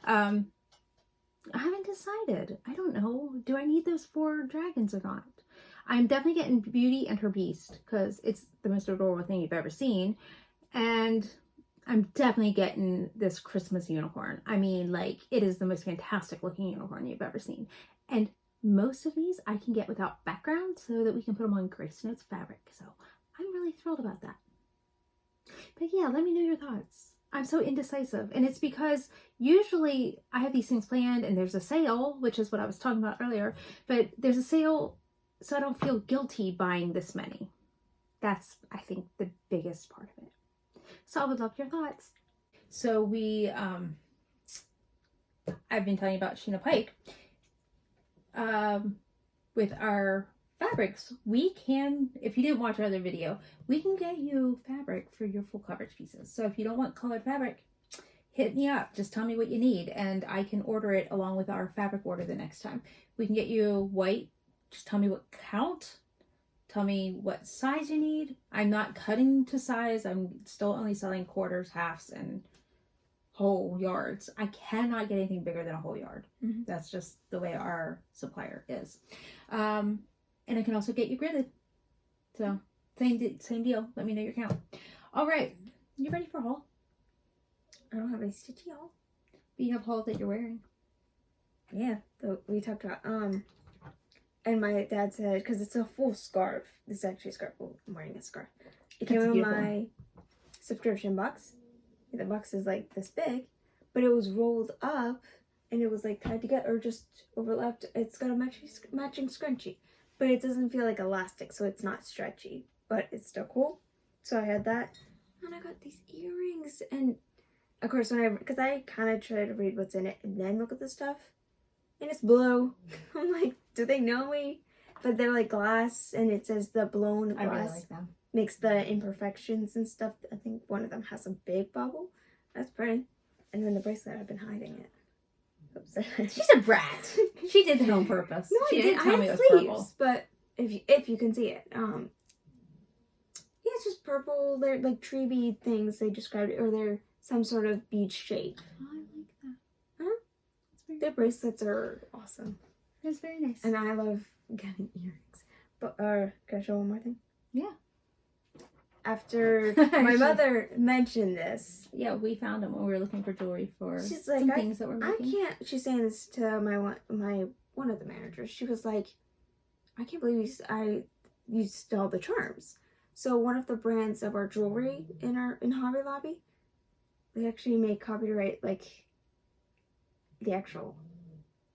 I haven't decided. I don't know. Do I need those 4 dragons or not? I'm definitely getting Beauty and her Beast because it's the most adorable thing you've ever seen. And I'm definitely getting this Christmas unicorn. I mean, like, it is the most fantastic looking unicorn you've ever seen. And most of these I can get without background so that we can put them on GraceNotesFabrics. So I'm really thrilled about that. But yeah, let me know your thoughts. I'm so indecisive. And it's because usually I have these things planned and there's a sale, which is what I was talking about earlier. But there's a sale so I don't feel guilty buying this many. That's, I think, the biggest part of it. So I would love your thoughts. So I've been telling you about Sheena Pike. With our fabrics, we can, if you didn't watch our other video, we can get you fabric for your full coverage pieces. So if you don't want colored fabric, hit me up. Just tell me what you need and I can order it along with our fabric order the next time. We can get you white. Just tell me what count. Tell me what size you need. I'm not cutting to size. I'm still only selling quarters, halves, and whole yards. I cannot get anything bigger than a whole yard. Mm-hmm. That's just the way our supplier is. And I can also get you gridded. So same deal. Let me know your count. All right. You ready for haul? I don't have any stitchy haul. But you have haul that you're wearing. Yeah. We talked about, and my dad said, because it's a full scarf. This is actually a scarf. Well, I'm wearing a scarf. It came in my subscription box. The box is like this big, but it was rolled up and it was like tied together or just overlapped. It's got a matching scrunchie, but it doesn't feel like elastic, so it's not stretchy, but it's still cool. So I had that, and I got these earrings, and of course because I kind of try to read what's in it and then look at the stuff, and it's blue. I'm like, do they know me? But they're like glass, and it says the blown glass. I really like them. Makes the imperfections and stuff. I think one of them has a big bubble. That's pretty. And then the bracelet, I've been hiding it. Oops. She's a brat. She did that on purpose. No, she didn't tell me it was sleeves, purple. but if you can see it, yeah, it's just purple. They're like tree bead things. They described it, or they're some sort of bead shape. Oh, I like that. Huh? Their bracelets are awesome. That's very nice. And I love getting earrings. But can I show one more thing? Yeah. After my mother mentioned this. Yeah, we found them when we were looking for jewelry for she's like, some things that we're making. I can't, she's saying this to one of the managers. She was like, I can't believe you stole the charms. So one of the brands of our jewelry in Hobby Lobby, they actually make copyright, like, the actual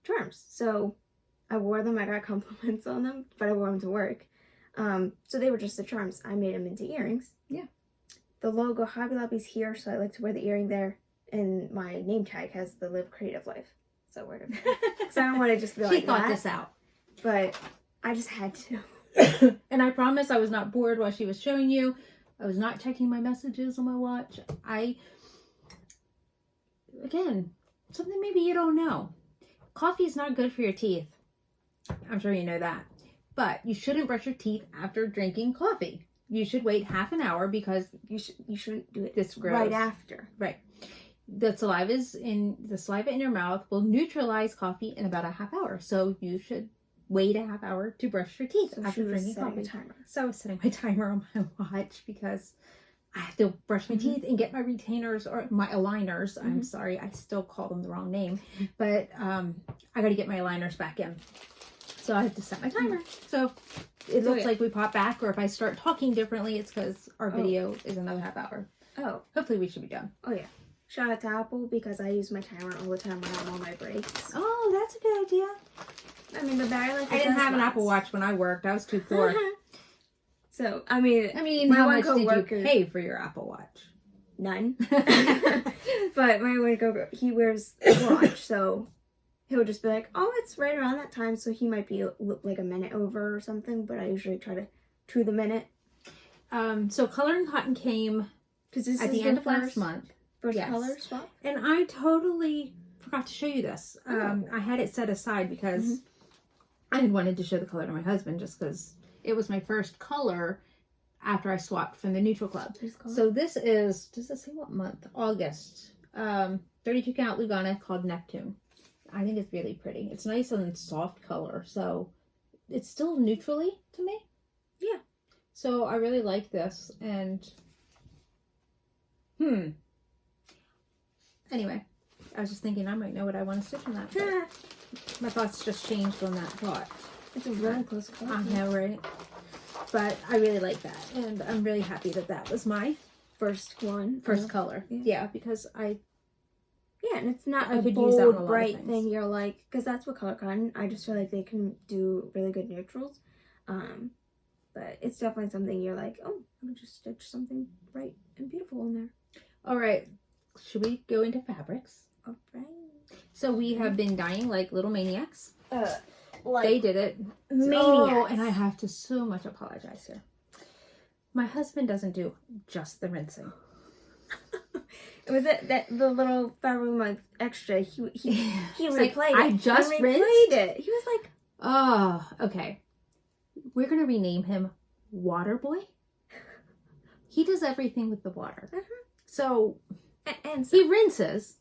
charms. So I wore them, I got compliments on them, but I wore them to work. So they were just the charms. I made them into earrings. Yeah. The logo Hobby Lobby's here, so I like to wear the earring there. And my name tag has the Live Creative Life. So I wear it. Because I don't want to just be like that. She thought this out. But I just had to. And I promise I was not bored while she was showing you. I was not checking my messages on my watch. Again, something maybe you don't know. Coffee is not good for your teeth. I'm sure you know that. But you shouldn't brush your teeth after drinking coffee. You should wait half an hour because you shouldn't do it this right after. Right. The saliva in your mouth will neutralize coffee in about a half hour. So you should wait a half hour to brush your teeth after drinking coffee. So I was setting my timer on my watch because I have to brush my teeth and get my retainers or my aligners. I'm sorry, I still call them the wrong name, but I got to get my aligners back in. So I have to set my timer. So if it looks like we pop back, or if I start talking differently, it's because our video is another half hour. Oh. Hopefully we should be done. Oh, yeah. Shout out to Apple because I use my timer all the time when I'm on my breaks. Oh, that's a good idea. I mean, the battery life. I didn't have an Apple Watch when I worked. I was too poor. So, I mean, how much did you pay for your Apple Watch? None. But my one coworker, he wears a watch, so he'll just be like, oh, it's right around that time, so he might be like a minute over or something, but I usually try to the minute. So Color and Cotton came at the end of last month. First color swap? And I totally forgot to show you this. I had it set aside because I had wanted to show the color to my husband just because it was my first color after I swapped from the Neutral Club. So this is, does it say what month? August. 32 count Lugana called Neptune. I think it's really pretty. It's nice and soft color. So it's still neutrally to me. Yeah. So I really like this. And anyway, I was just thinking I might know what I want to stitch on that. My thoughts just changed on that thought. It's a really close color. I know, right? But I really like that. And I'm really happy that that was my first color. Yeah, because yeah, and it's not a bold, bright thing. You're like, because that's what Color Cotton. I just feel like they can do really good neutrals. But it's definitely something you're like, oh, I'm gonna just stitch something bright and beautiful in there. All right, should we go into fabrics? All right. So we have been dyeing like little maniacs. Like they did it. Maniacs. Oh, and I have to so much apologize here. My husband doesn't do just the rinsing. Was it that the little Fabric extra? He replayed like, it. I just rinsed it. He was like, oh, okay. We're gonna rename him Water Boy. He does everything with the water. So and he rinses.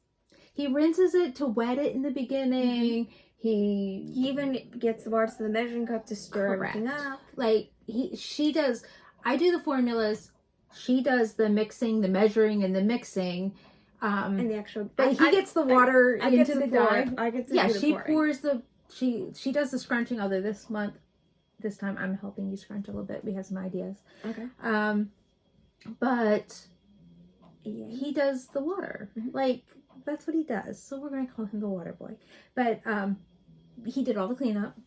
He rinses it to wet it in the beginning. He even gets the parts of the measuring cup to stir everything up. Like she does. I do the formulas. She does the mixing, the measuring, and the mixing. And the actual. But he gets the water into the dye. I get to do the she pouring. pours the. She does the scrunching. Although this time I'm helping you scrunch a little bit. We have some ideas. Okay. But he does the water. Like that's what he does. So we're gonna call him the Water Boy. But he did all the cleanup.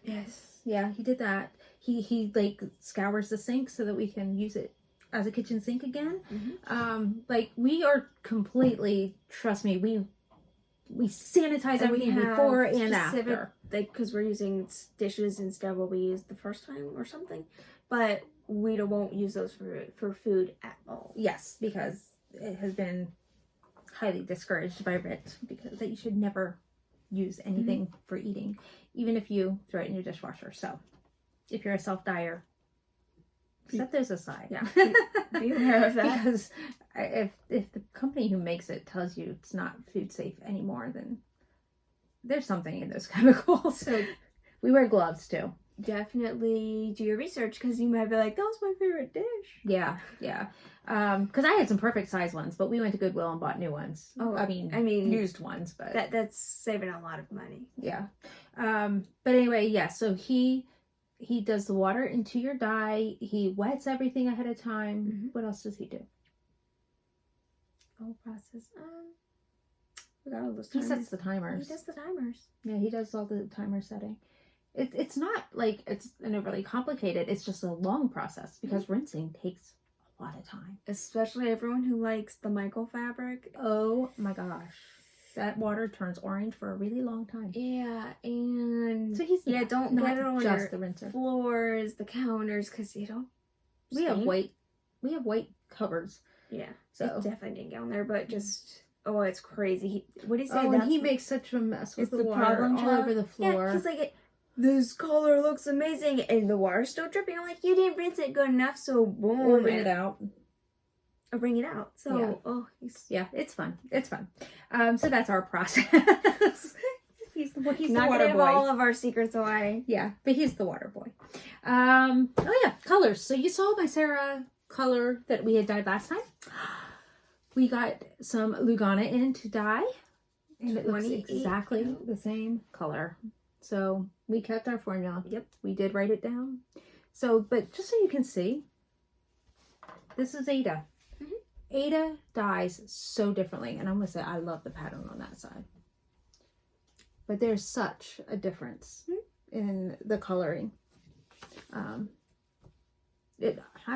Yes. Yeah, he did that. He like scours the sink so that we can use it as a kitchen sink again. Like we are completely, trust me, we sanitize everything before and after. Like, because we're using dishes instead of what we used the first time or something. But we won't use those for food at all. Yes, because it has been highly discouraged by Rit because that you should never use anything for eating, even if you throw it in your dishwasher. So if you're a self-dyer, set those aside. Yeah, be aware of that. Because if the company who makes it tells you it's not food safe anymore, then there's something in those chemicals. So we wear gloves too. Definitely do your research because you might be like, that was my favorite dish. Yeah. Because I had some perfect size ones, but we went to Goodwill and bought new ones. Oh, I mean used ones, but that's saving a lot of money. Yeah. But anyway, yeah. So he does the water into your dye. He wets everything ahead of time. What else does he do? Whole process. Forgot all those timers. He sets the timers. He does the timers. Yeah, he does all the timer setting. It's not like it's an overly complicated. It's just a long process because rinsing takes a lot of time. Especially everyone who likes the microfabric. Oh my gosh. That water turns orange for a really long time. Yeah, and so he's don't get it on just the rinser. Floors, the counters, because you don't. We have white cupboards. Yeah, so it definitely didn't get on there, but just Oh, it's crazy. What do you say? Oh, and he makes such a mess with the water problem all over the floor. Yeah, he's like, this color looks amazing, and the water's still dripping. I'm like, you didn't rinse it good enough, so boom. Or bring it out. Or bring it out. So, yeah. Yeah, it's fun. It's fun. So that's our process. he's not the water gonna give boy. all of our secrets away. Yeah, but he's the water boy. Oh yeah, colors. So you saw my Sarah color that we had dyed last time. We got some Lugana in to dye, and it looks exactly the same color. So we kept our formula. Yep. We did write it down. So, but just so you can see, this is Ada. Ada dyes so differently, and I'm gonna say I love the pattern on that side. But there's such a difference in the coloring. I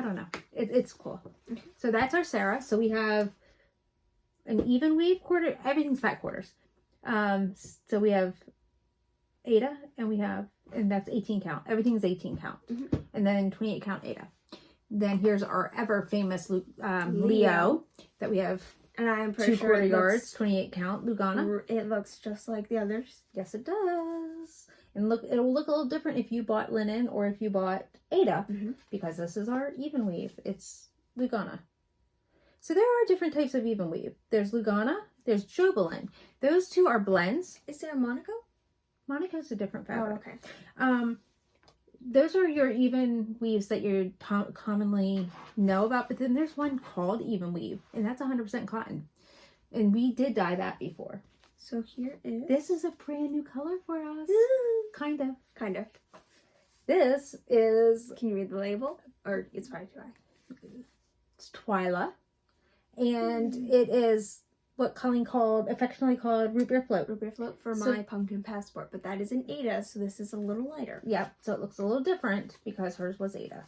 don't know. It's cool. So that's our Sarah. So we have an even weave quarter. Everything's fat quarters. So we have Ada, and that's 18 count. Everything's 18 count, and then 28 count Ada. Then here's our ever famous Leo that we have. And I'm pretty sure 2/4 yards, 28 count Lugana. It looks just like the others. Yes, it does. And look, it'll look a little different if you bought linen or if you bought Ada, because this is our even weave. It's Lugana. So there are different types of even weave. There's Lugana, there's Jobelin. Those two are blends. Is there a Monaco? Monaco's a different fabric. Oh, okay. Those are your even weaves that you commonly know about, but then there's one called even weave, and that's 100% cotton. And we did dye that before. So here is... This is a brand new color for us. Kind of. Kind of. This is... Can you read the label? Or it's probably too high. It's Twyla. And it is what Colleen affectionately called root beer float. Root beer float for my pumpkin passport. But that is an Ada, so this is a little lighter. Yep. So it looks a little different because hers was Ada.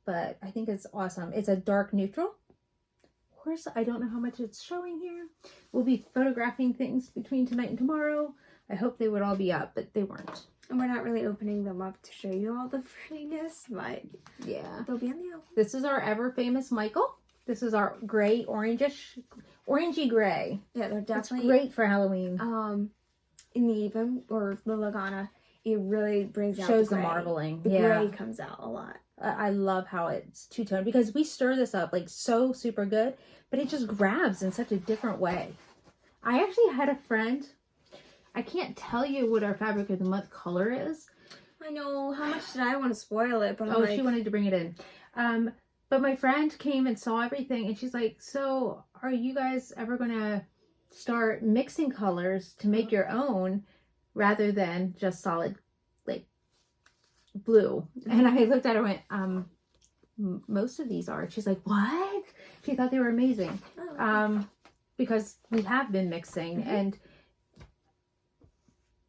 But I think it's awesome. It's a dark neutral. Of course, I don't know how much it's showing here. We'll be photographing things between tonight and tomorrow. I hope they would all be up, but they weren't. And we're not really opening them up to show you all the prettiness, but yeah, they'll be on the album. This is our ever famous Michael. This is our gray, orangey gray. Yeah, they're definitely it's great for Halloween. In the even or the Lugana, it really brings out shows the marbling. The gray comes out a lot. I love how it's two-tone because we stir this up like so super good, but it just grabs in such a different way. I actually had a friend. I can't tell you what our fabric of the month color is. I know. How much did I want to spoil it? But she wanted to bring it in. But my friend came and saw everything, and she's like, so are you guys ever going to start mixing colors to make your own rather than just solid, like, blue? And I looked at her and went, most of these are. She's like, what? She thought they were amazing. Because we have been mixing, and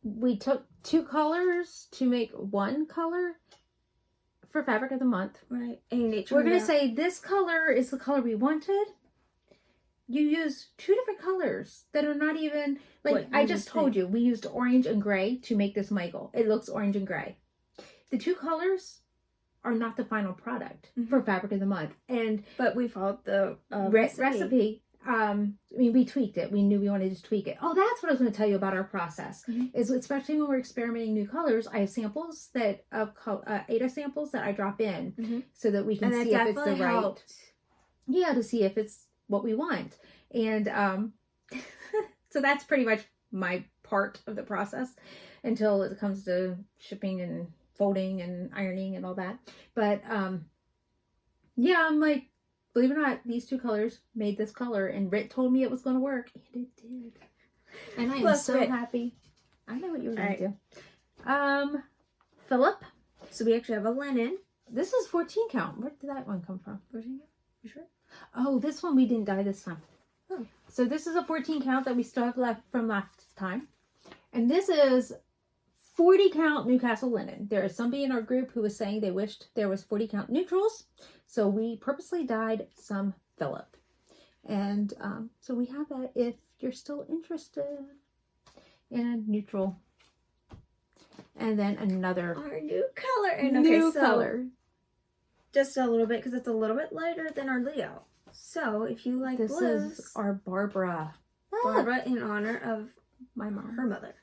we took 2 colors to make 1 color for fabric of the month. Right. And we're going to say this color is the color we wanted. You use 2 different colors that are not even, like I just told you, we used orange and gray to make this Michael. It looks orange and gray. The 2 colors are not the final product for fabric of the month. But we followed the recipe. I mean, we tweaked it. We knew we wanted to tweak it. Oh, that's what I was going to tell you about our process. Is especially when we're experimenting new colors, I have samples Ada samples that I drop in so that we can see if it's the right. Yeah, to see if it's what we want. And so that's pretty much my part of the process until it comes to shipping and folding and ironing and all that. But yeah, I'm like, believe it or not, these 2 colors made this color, and Rit told me it was going to work, and it did. And I am so happy. I know what you were going to do. Philip. So we actually have a linen. This is 14 count. Where did that one come from? 14 count? You sure? Oh, this one we didn't dye this time. Oh. So this is a 14 count that we still have left from last time. And this is 40 count Newcastle linen. There is somebody in our group who was saying they wished there was 40 count neutrals. So we purposely dyed some Philip. And so we have that if you're still interested in a neutral. And then another our new color. And new color. Just a little bit, because it's a little bit lighter than our Leo. So, if you like This blues, is our Barbara. Barbara in honor of My mom. her mother.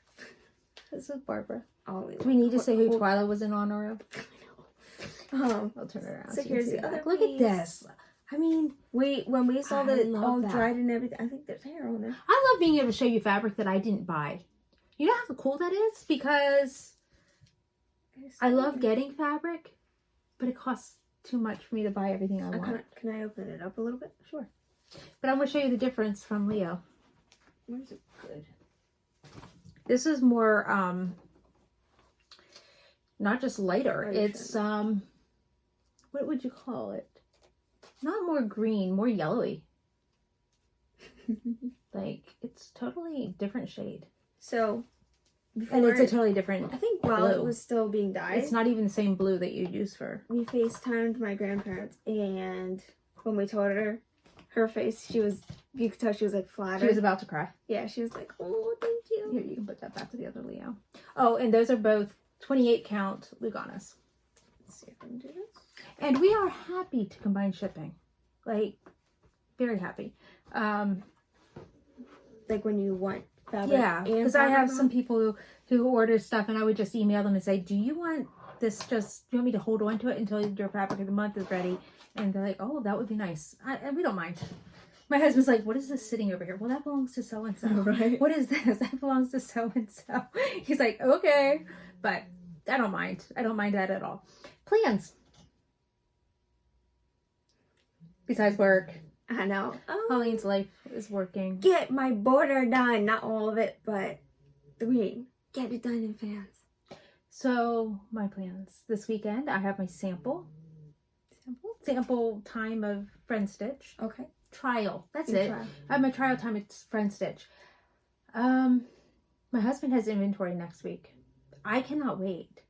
This is Barbara. Always. Do we need to say who Twyla was in honor of? I'll turn it around. So here's the other Look piece. at this. I mean, when we saw that all that. dried and everything, I think there's hair on there. I love being able to show you fabric that I didn't buy. You know how cool that is? Because I love getting fabric, but it costs too much for me to buy everything I want. Can I open it up a little bit? Sure. But I'm going to show you the difference from Leo. Where's it good? This is more, not just lighter. It's, what would you call it? Not more green, more yellowy. Like, it's totally different shade. So, and it's a totally different I think while blue. it was still being dyed. It's not even the same blue that you use for... We FaceTimed my grandparents, and when we told her face, you could tell she was like flattered. She was about to cry. Yeah, she was like, oh, thank you. Here, you can put that back with the other Leo. Oh, and those are both 28 count Luganas. Let's see if I can do this. And we are happy to combine shipping. Like, very happy. Like when you want fabric. Yeah, because I have some people who order stuff and I would just email them and say, do you want this do you want me to hold on to it until your fabric of the month is ready? And they're like, oh, that would be nice. And we don't mind. My husband's like, what is this sitting over here? Well, that belongs to so-and-so. Right. What is this? That belongs to so-and-so. He's like, okay. But I don't mind. I don't mind that at all. Plans. Besides work. I know. Oh. Colleen's life is working. Get my border done. Not all of it, but the green. Get it done in advance. So, my plans. This weekend, I have my sample time of friend stitch. Okay. Trial. That's it. I have my trial time at friend stitch. My husband has inventory next week. I cannot wait.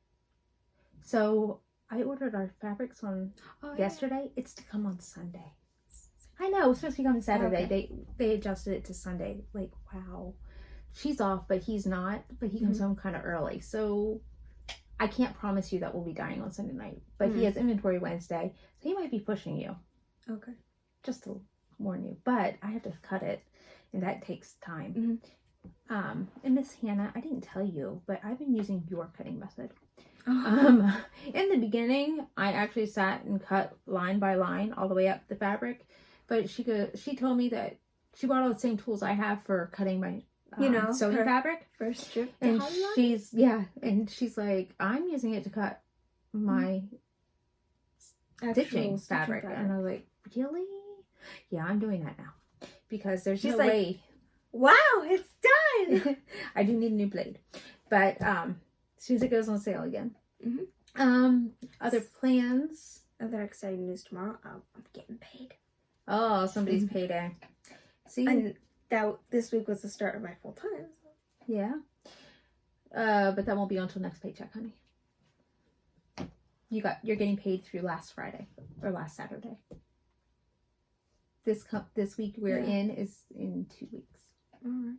So, I ordered our fabrics on yesterday. Yeah. It's to come on Sunday. I know, it's supposed to be coming Saturday. Okay. They adjusted it to Sunday. Like, wow. She's off, but he's not. But he comes home kind of early. So, I can't promise you that we'll be dying on Sunday night. But he has inventory Wednesday. So, he might be pushing you. Okay. Just to warn you. But I have to cut it. And that takes time. And Miss Hannah, I didn't tell you, but I've been using your cutting method. In the beginning, I actually sat and cut line by line all the way up the fabric. But she told me that she bought all the same tools I have for cutting my sewing fabric. First strip. And she's like, I'm using it to cut my stitching fabric. And I was like, really? Yeah, I'm doing that now. Because there's no way. Wow, it's done! I do need a new blade. But as soon as it goes on sale again. Other plans? Other exciting news tomorrow. I'm getting paid. Oh, somebody's payday. See? And this week was the start of my full time. So. Yeah. But that won't be until next paycheck, honey. You're getting paid through last Friday or last Saturday. This week we're in is in 2 weeks. All right.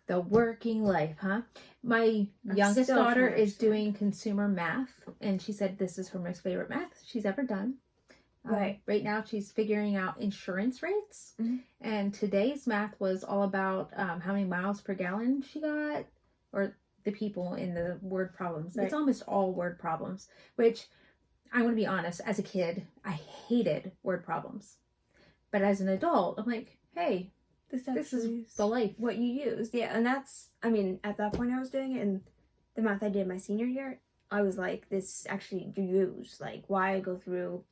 The working life, huh? My youngest daughter is doing consumer math, and she said this is her most favorite math she's ever done. Right now she's figuring out insurance rates, and today's math was all about how many miles per gallon she got, or the people in the word problems. It's almost all word problems, which I'm going to be honest, as a kid, I hated word problems. But as an adult, I'm like, hey, this is the life. What you use. Yeah, and that's, I mean, at that point I was doing it, and the math I did my senior year, I was like, this actually you use. Like, why go through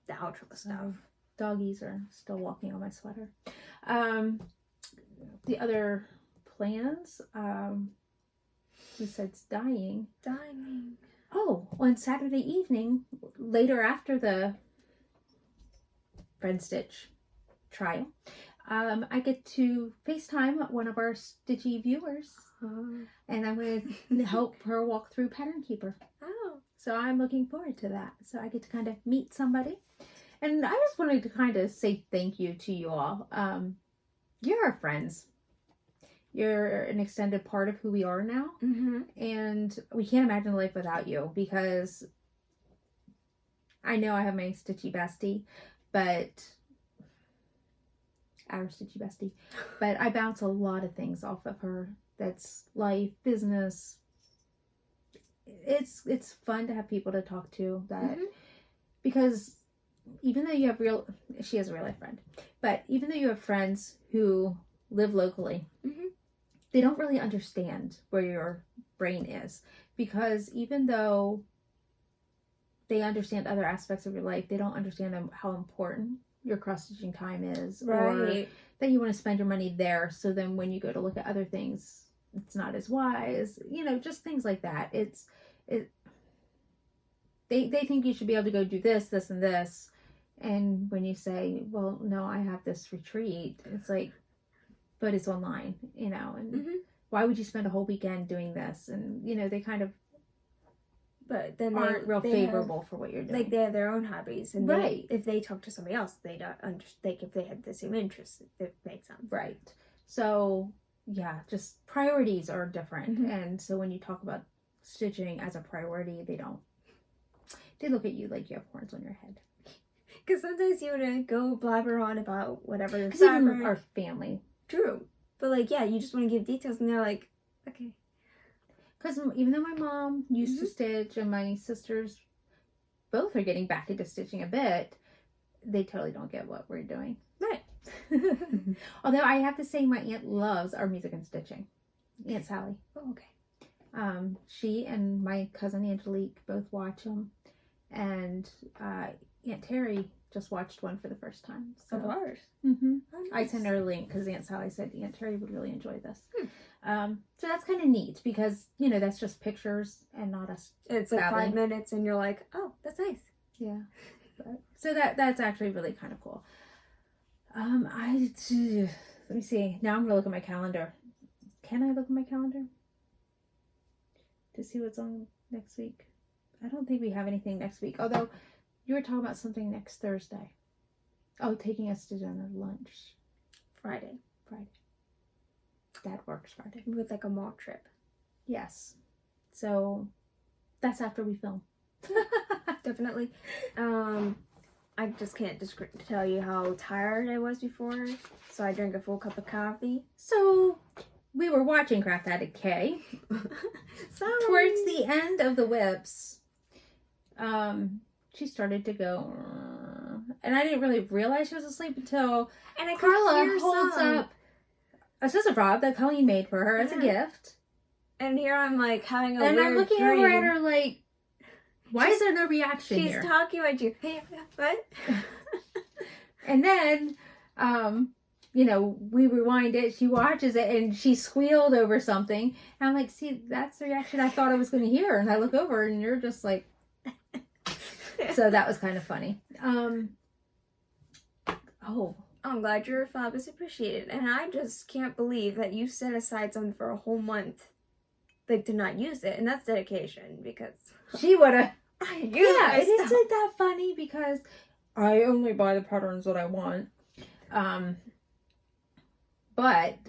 the algebra stuff? Doggies are still walking on my sweater. The other plans, besides dying. Oh, on Saturday evening, later after the friend stitch trial, I get to FaceTime one of our Stitchy viewers, and I'm going to help her walk through Pattern Keeper. Oh. So I'm looking forward to that. So I get to kind of meet somebody. And I just wanted to kind of say thank you to you all. You're our friends. You're an extended part of who we are now. And we can't imagine life without you, because I know I have my stitchy bestie, but our stitchy bestie, but I bounce a lot of things off of her. That's life, business. It's fun to have people to talk to that, because even though you have she has a real life friend, but even though you have friends who live locally, they don't really understand where your brain is, because even though they understand other aspects of your life, they don't understand how important your cross-stitching time is, or that you want to spend your money there, so then when you go to look at other things, it's not as wise, just things like that. They think you should be able to go do this, this, and this, and when you say, well, no, I have this retreat, it's like, but it's online, and why would you spend a whole weekend doing this? And they kind of, but then aren't real favorable for what you're doing. Like, they have their own hobbies, and if they talk to somebody else, they don't understand. Like, if they had the same interests, it makes sense. Right. So yeah, just priorities are different, and so when you talk about stitching as a priority, they look at you like you have horns on your head. Because sometimes you want to go blabber on about whatever the fabric. Even our family. True. But like, yeah, you just want to give details, and they're like, okay. Because even though my mom used to stitch, and my sisters both are getting back into stitching a bit, they totally don't get what we're doing. Right. Although I have to say, my aunt loves our music and stitching. Aunt Sally. Oh, okay. She and my cousin Angelique both watch them, and Aunt Terry just watched one for the first time. So. Of ours. Oh, nice. I sent her a link because Aunt Sally said Aunt Terry would really enjoy this. So that's kind of neat, because that's just pictures and not us. It's like 5 minutes, and you're like, oh, that's nice. Yeah. So that's actually really kind of cool. Let me see. Now I'm gonna look at my calendar. Can I look at my calendar to see what's on next week? I don't think we have anything next week. Although you were talking about something next Thursday. Oh, taking us to dinner, lunch. Friday. That works Friday. With like a mall trip. Yes. So that's after we film. Definitely. I just can't tell you how tired I was before, so I drank a full cup of coffee. So we were watching Craft Addict K. Towards the end of the whips, she started to go, and I didn't really realize she was asleep until Carla holds up a scissor fob that Colleen made for her as a gift. And here I'm like having a weird I'm looking dream. over at her like, why is there no reaction here? She's talking about you. Hey, what? And then, we rewind it. She watches it, and she squealed over something. And I'm like, see, that's the reaction I thought I was going to hear. And I look over, and you're just like... So that was kind of funny. I'm glad your fob is appreciated. And I just can't believe that you set aside something for a whole month, like, to not use it. And that's dedication, because... She would have... Yeah, it is like that funny, because I only buy the patterns that I want. But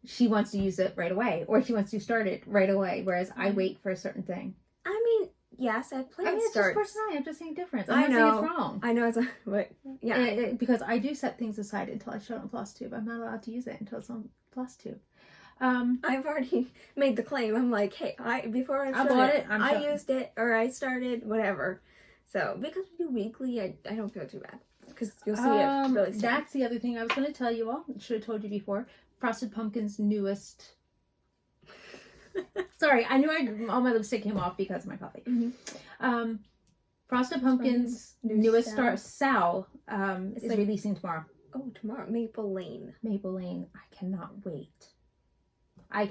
she wants to use it right away, or she wants to start it right away, whereas I wait for a certain thing. I mean, yes, I planned it's starts. just personality. I'm just saying difference. I know. Saying it's wrong. I know it's but yeah. Because I do set things aside until I show it on Flosstube. I'm not allowed to use it until it's on Flosstube. I've already made the claim. I'm like, hey, before I bought it, I used it, or I started, whatever. So, because we do weekly, I don't feel too bad. Because you'll see it really soon. That's the other thing I was going to tell you all. I should have told you before. Frosted Pumpkin's newest... Sorry, I knew all my lipstick came off because of my coffee. Frosted Pumpkin's newest Sal is releasing tomorrow. Oh, tomorrow. Maple Lane. I cannot wait. I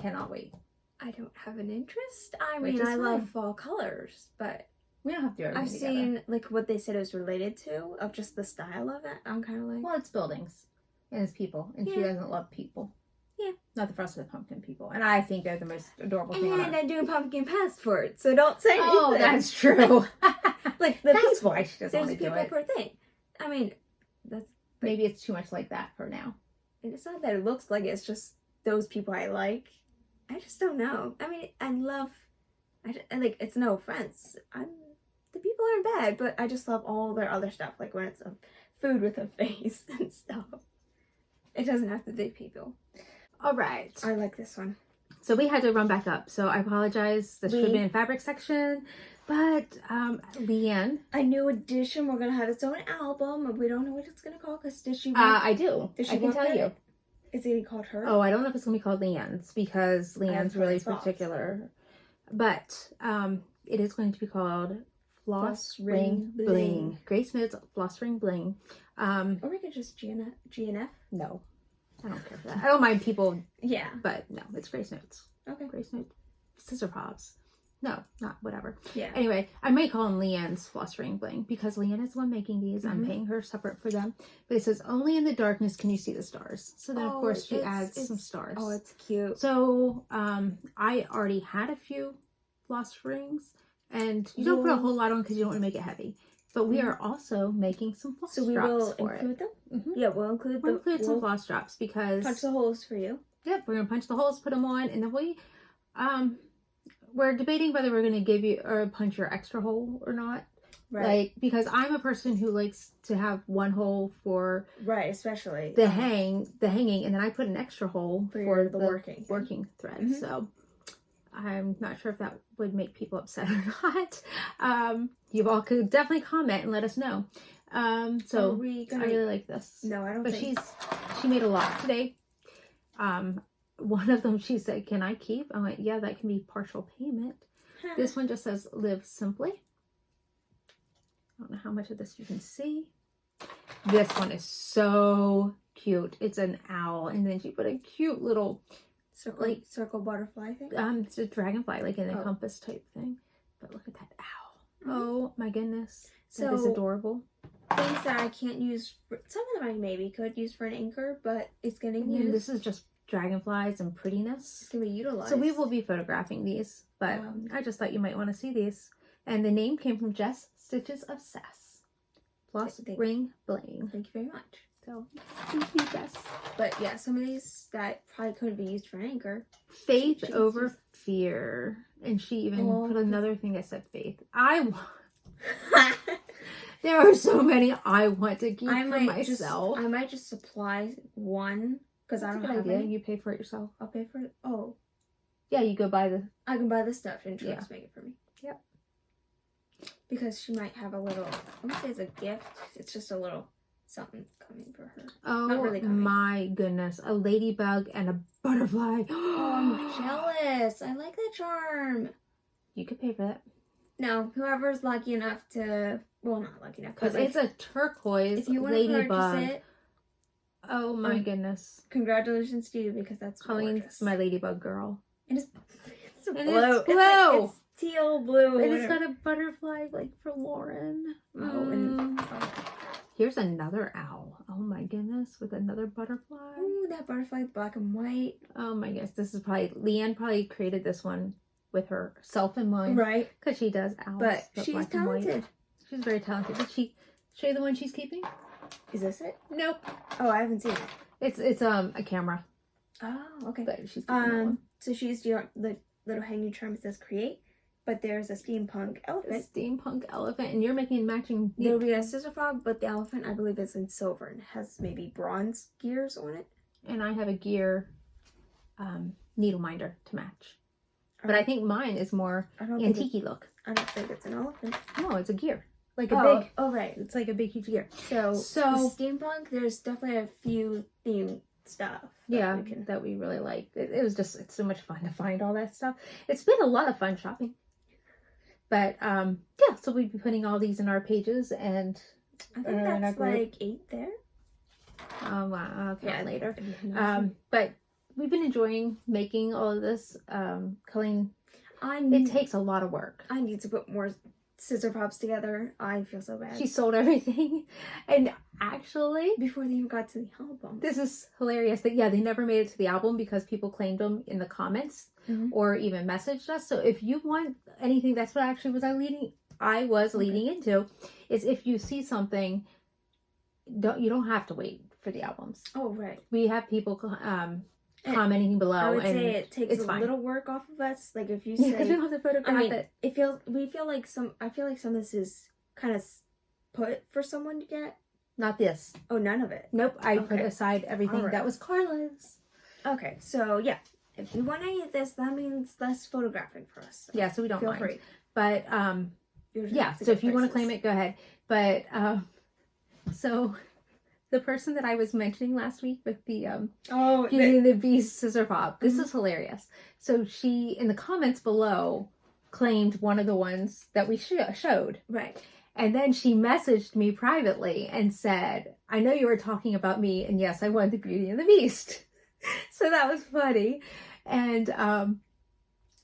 don't have an interest. I mean, I love fall colors, but we don't have to do everything I've seen like what they said it was related to, of just the style of it. I'm kind of like, well, it's buildings and it's people, and she doesn't love people. Yeah, not the Frosted Pumpkin people, and I think they're the most adorable thing. And I do pumpkin passport, so don't say anything. Oh, that's true. Like that's why she doesn't want to do it. There's people per thing. I mean, maybe it's too much like that for now. And it's not that it looks like it, it's just those people I like. I just don't know. I mean, I love, like, it's no offense. The people aren't bad, but I just love all their other stuff, like when it's a food with a face and stuff. It doesn't have to be people. All right. I like this one. So we had to run back up. So I apologize. This should be in fabric section. But Leanne. A new edition. We're going to have its own album. And we don't know what it's going to call because did she want... I do. I can tell you. Is it called her? Oh, I don't know if it's going to be called Leanne's because Leanne's really particular. But it is going to be called Floss Ring Bling. Grace Notes Floss Ring Bling. Or we could just GNF. No. I don't care for that. I don't mind people. Yeah. But no, it's Grace Notes. Okay. Grace Notes. Scissor Pops. No, not whatever. Yeah. Anyway, I might call them Leanne's Floss Ring Bling because Leanne is the one making these. I'm paying her separate for them. But it says, only in the darkness can you see the stars. So then, of course, she adds some stars. Oh, it's cute. So, I already had a few floss rings. And you don't put a whole lot on because you don't want to make it heavy. But we are also making some floss drops. So we will include them? Yeah, we'll include some floss drops because... Punch the holes for you. Yep, we're going to punch the holes, put them on, and then we're debating whether we're going to give you or punch your extra hole or not. Right. Like, because I'm a person who likes to have one hole for... Right, especially. The hanging, and then I put an extra hole for the working thread. So... I'm not sure if that would make people upset or not. You all could definitely comment and let us know. So I really like this. No, I don't but think. She made a lot today. One of them she said, "Can I keep?" I went, "Yeah, that can be partial payment." This one just says, "Live simply." I don't know how much of this you can see. This one is so cute. It's an owl, and then she put a cute little circle butterfly thing? It's a dragonfly, like in a compass type thing. But look at that owl. Oh my goodness. That is adorable. Things that I can't use, some of them I maybe could use for an anchor, but it's getting used. This is just dragonflies and prettiness. It's going to be utilized. So we will be photographing these, but I just thought you might want to see these. And the name came from Jess Stitches of Sass. Floss Ring Bling. Thank you very much. So, thank you, Jess. But yeah, some of these that probably couldn't be used for an anchor. Faith over fear. And she even put another thing that said faith. There are so many I want to keep for myself. I might just supply one because I don't have idea. any. You pay for it yourself. I'll pay for it. Oh. Yeah, you go buy I can buy the stuff and just make it for me. Yep. Because she might have a little, I wouldn't say it's a gift. It's just a little something coming for her. Oh, not really my goodness. A ladybug and a butterfly. Oh, I'm jealous. I like that charm. You could pay for that. No, whoever's lucky enough to, well, not lucky enough. Because it's a turquoise if you want ladybug. To purchase it, oh my goodness. Congratulations to you because that's Colleen's my ladybug girl. And it's blue. It's blue. It's teal blue. And it's got a butterfly like for Lauren. Here's another owl. Oh my goodness, with another butterfly. Ooh, that butterfly's black and white. Oh my goodness, this is probably, Leanne probably created this one with herself in mind. Right. Because she does owls. But she's talented. She's very talented. Did she show you the one she's keeping? Is this it? Nope. Oh, I haven't seen it. It's a camera. Oh, okay. But she's keeping that one. So she's the little hanging charm that says create. But there's a steampunk elephant. A steampunk elephant, and you're making matching. There'll be a scissor frog, but the elephant I believe is in silver and has maybe bronze gears on it. And I have a gear needle minder to match. But I think mine is more antique-y look. I don't think it's an elephant. No, it's a gear. Like a big. Oh, right. It's like a big, huge gear. So steampunk, there's definitely a few theme stuff. That we really like. It was just, it's so much fun to find all that stuff. It's been a lot of fun shopping. But, so we'd be putting all these in our pages, and I think that's like 8 there. Oh, wow. I'll count later. But we've been enjoying making all of this. Colleen, it takes a lot of work. I need to put more scissor pops together. I feel so bad. She sold everything. And actually, before they even got to the album. This is hilarious that, they never made it to the album because people claimed them in the comments or even messaged us. So if you want anything, that's what actually I was leading into, is if you see something, you don't have to wait for the albums. Oh, right. We have people commenting below. I would say it takes a little work off of us. Like if you say, because we don't have to photograph it. I feel like some of this is kind of put for someone to get? Not this. Oh, none of it? Nope. I put aside everything that was Carla's. Okay, so yeah. If you want any of this, that means less photographing for us. So yeah, so we don't feel mind. free. But, yeah, so if you want to claim it, go ahead. But, so the person that I was mentioning last week with the, Beauty and the Beast scissor pop, this is hilarious. So she, in the comments below, claimed one of the ones that we showed. Right. And then she messaged me privately and said, I know you were talking about me, and yes, I wanted the Beauty and the Beast. So that was funny. And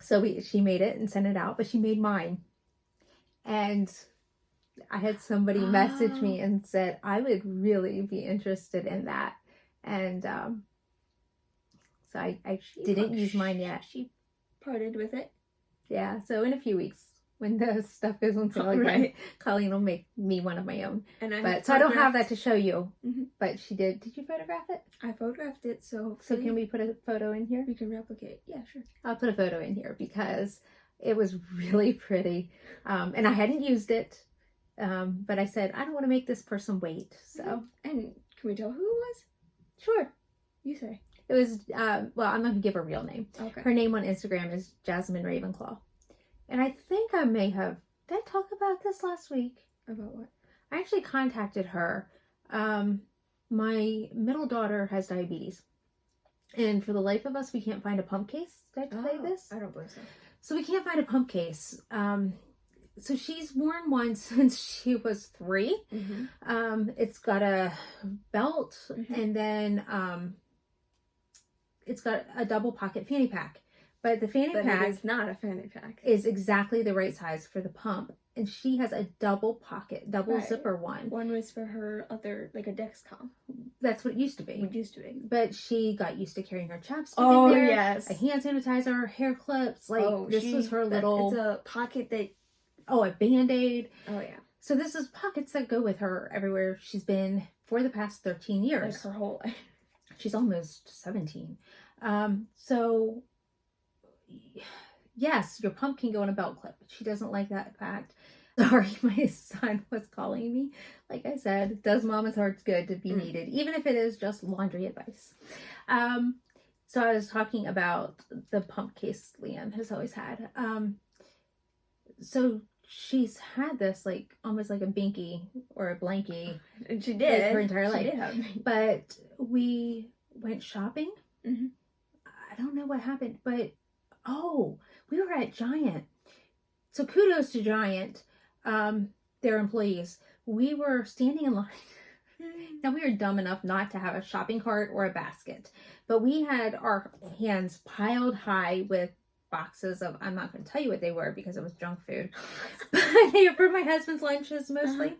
so she made it and sent it out, but she made mine. And I had somebody message me and said, I would really be interested in that. And so I didn't use mine yet. She parted with it. Yeah, so in a few weeks, when the stuff goes on sale again, Colleen will make me one of my own. And so I don't have that to show you, but she did. Did you photograph it? I photographed it, so can we put a photo in here? We can replicate. Yeah, sure. I'll put a photo in here because it was really pretty, and I hadn't used it, but I said I don't want to make this person wait. So, and can we tell who it was? Sure, you say. It was well, I'm not gonna give her real name. Okay. Her name on Instagram is Jasmine Ravenclaw. And I think I may have... Did I talk about this last week? About what? I actually contacted her. My middle daughter has diabetes. And for the life of us, we can't find a pump case. Did I tell you this? I don't believe so. So we can't find a pump case. So she's worn one since she was 3. It's got a belt. And then it's got a double pocket fanny pack. But the fanny pack is not a fanny pack. Is exactly the right size for the pump. And she has a double pocket, double zipper one. One was for her other, like a Dexcom. That's what it used to be. It used to be. But she got used to carrying her chapstick in there. Yes. A hand sanitizer, hair clips. Like, this was her little... It's a pocket that... Oh, a Band-Aid. Oh, yeah. So this is pockets that go with her everywhere she's been for the past 13 years. Like her whole life. She's almost 17. So... Yes, your pump can go in a belt clip. She doesn't like that fact. Sorry, my son was calling me. Like I said, does mama's heart's good to be needed, even if it is just laundry advice. So I was talking about the pump case Leanne has always had. So she's had this like almost like a binky or a blankie. And she did. Like, her entire life. She did. But we went shopping. I don't know what happened, but we were at Giant. So kudos to Giant, their employees. We were standing in line. Now, we were dumb enough not to have a shopping cart or a basket, but we had our hands piled high with boxes of, I'm not going to tell you what they were because it was junk food, but they were for my husband's lunches mostly.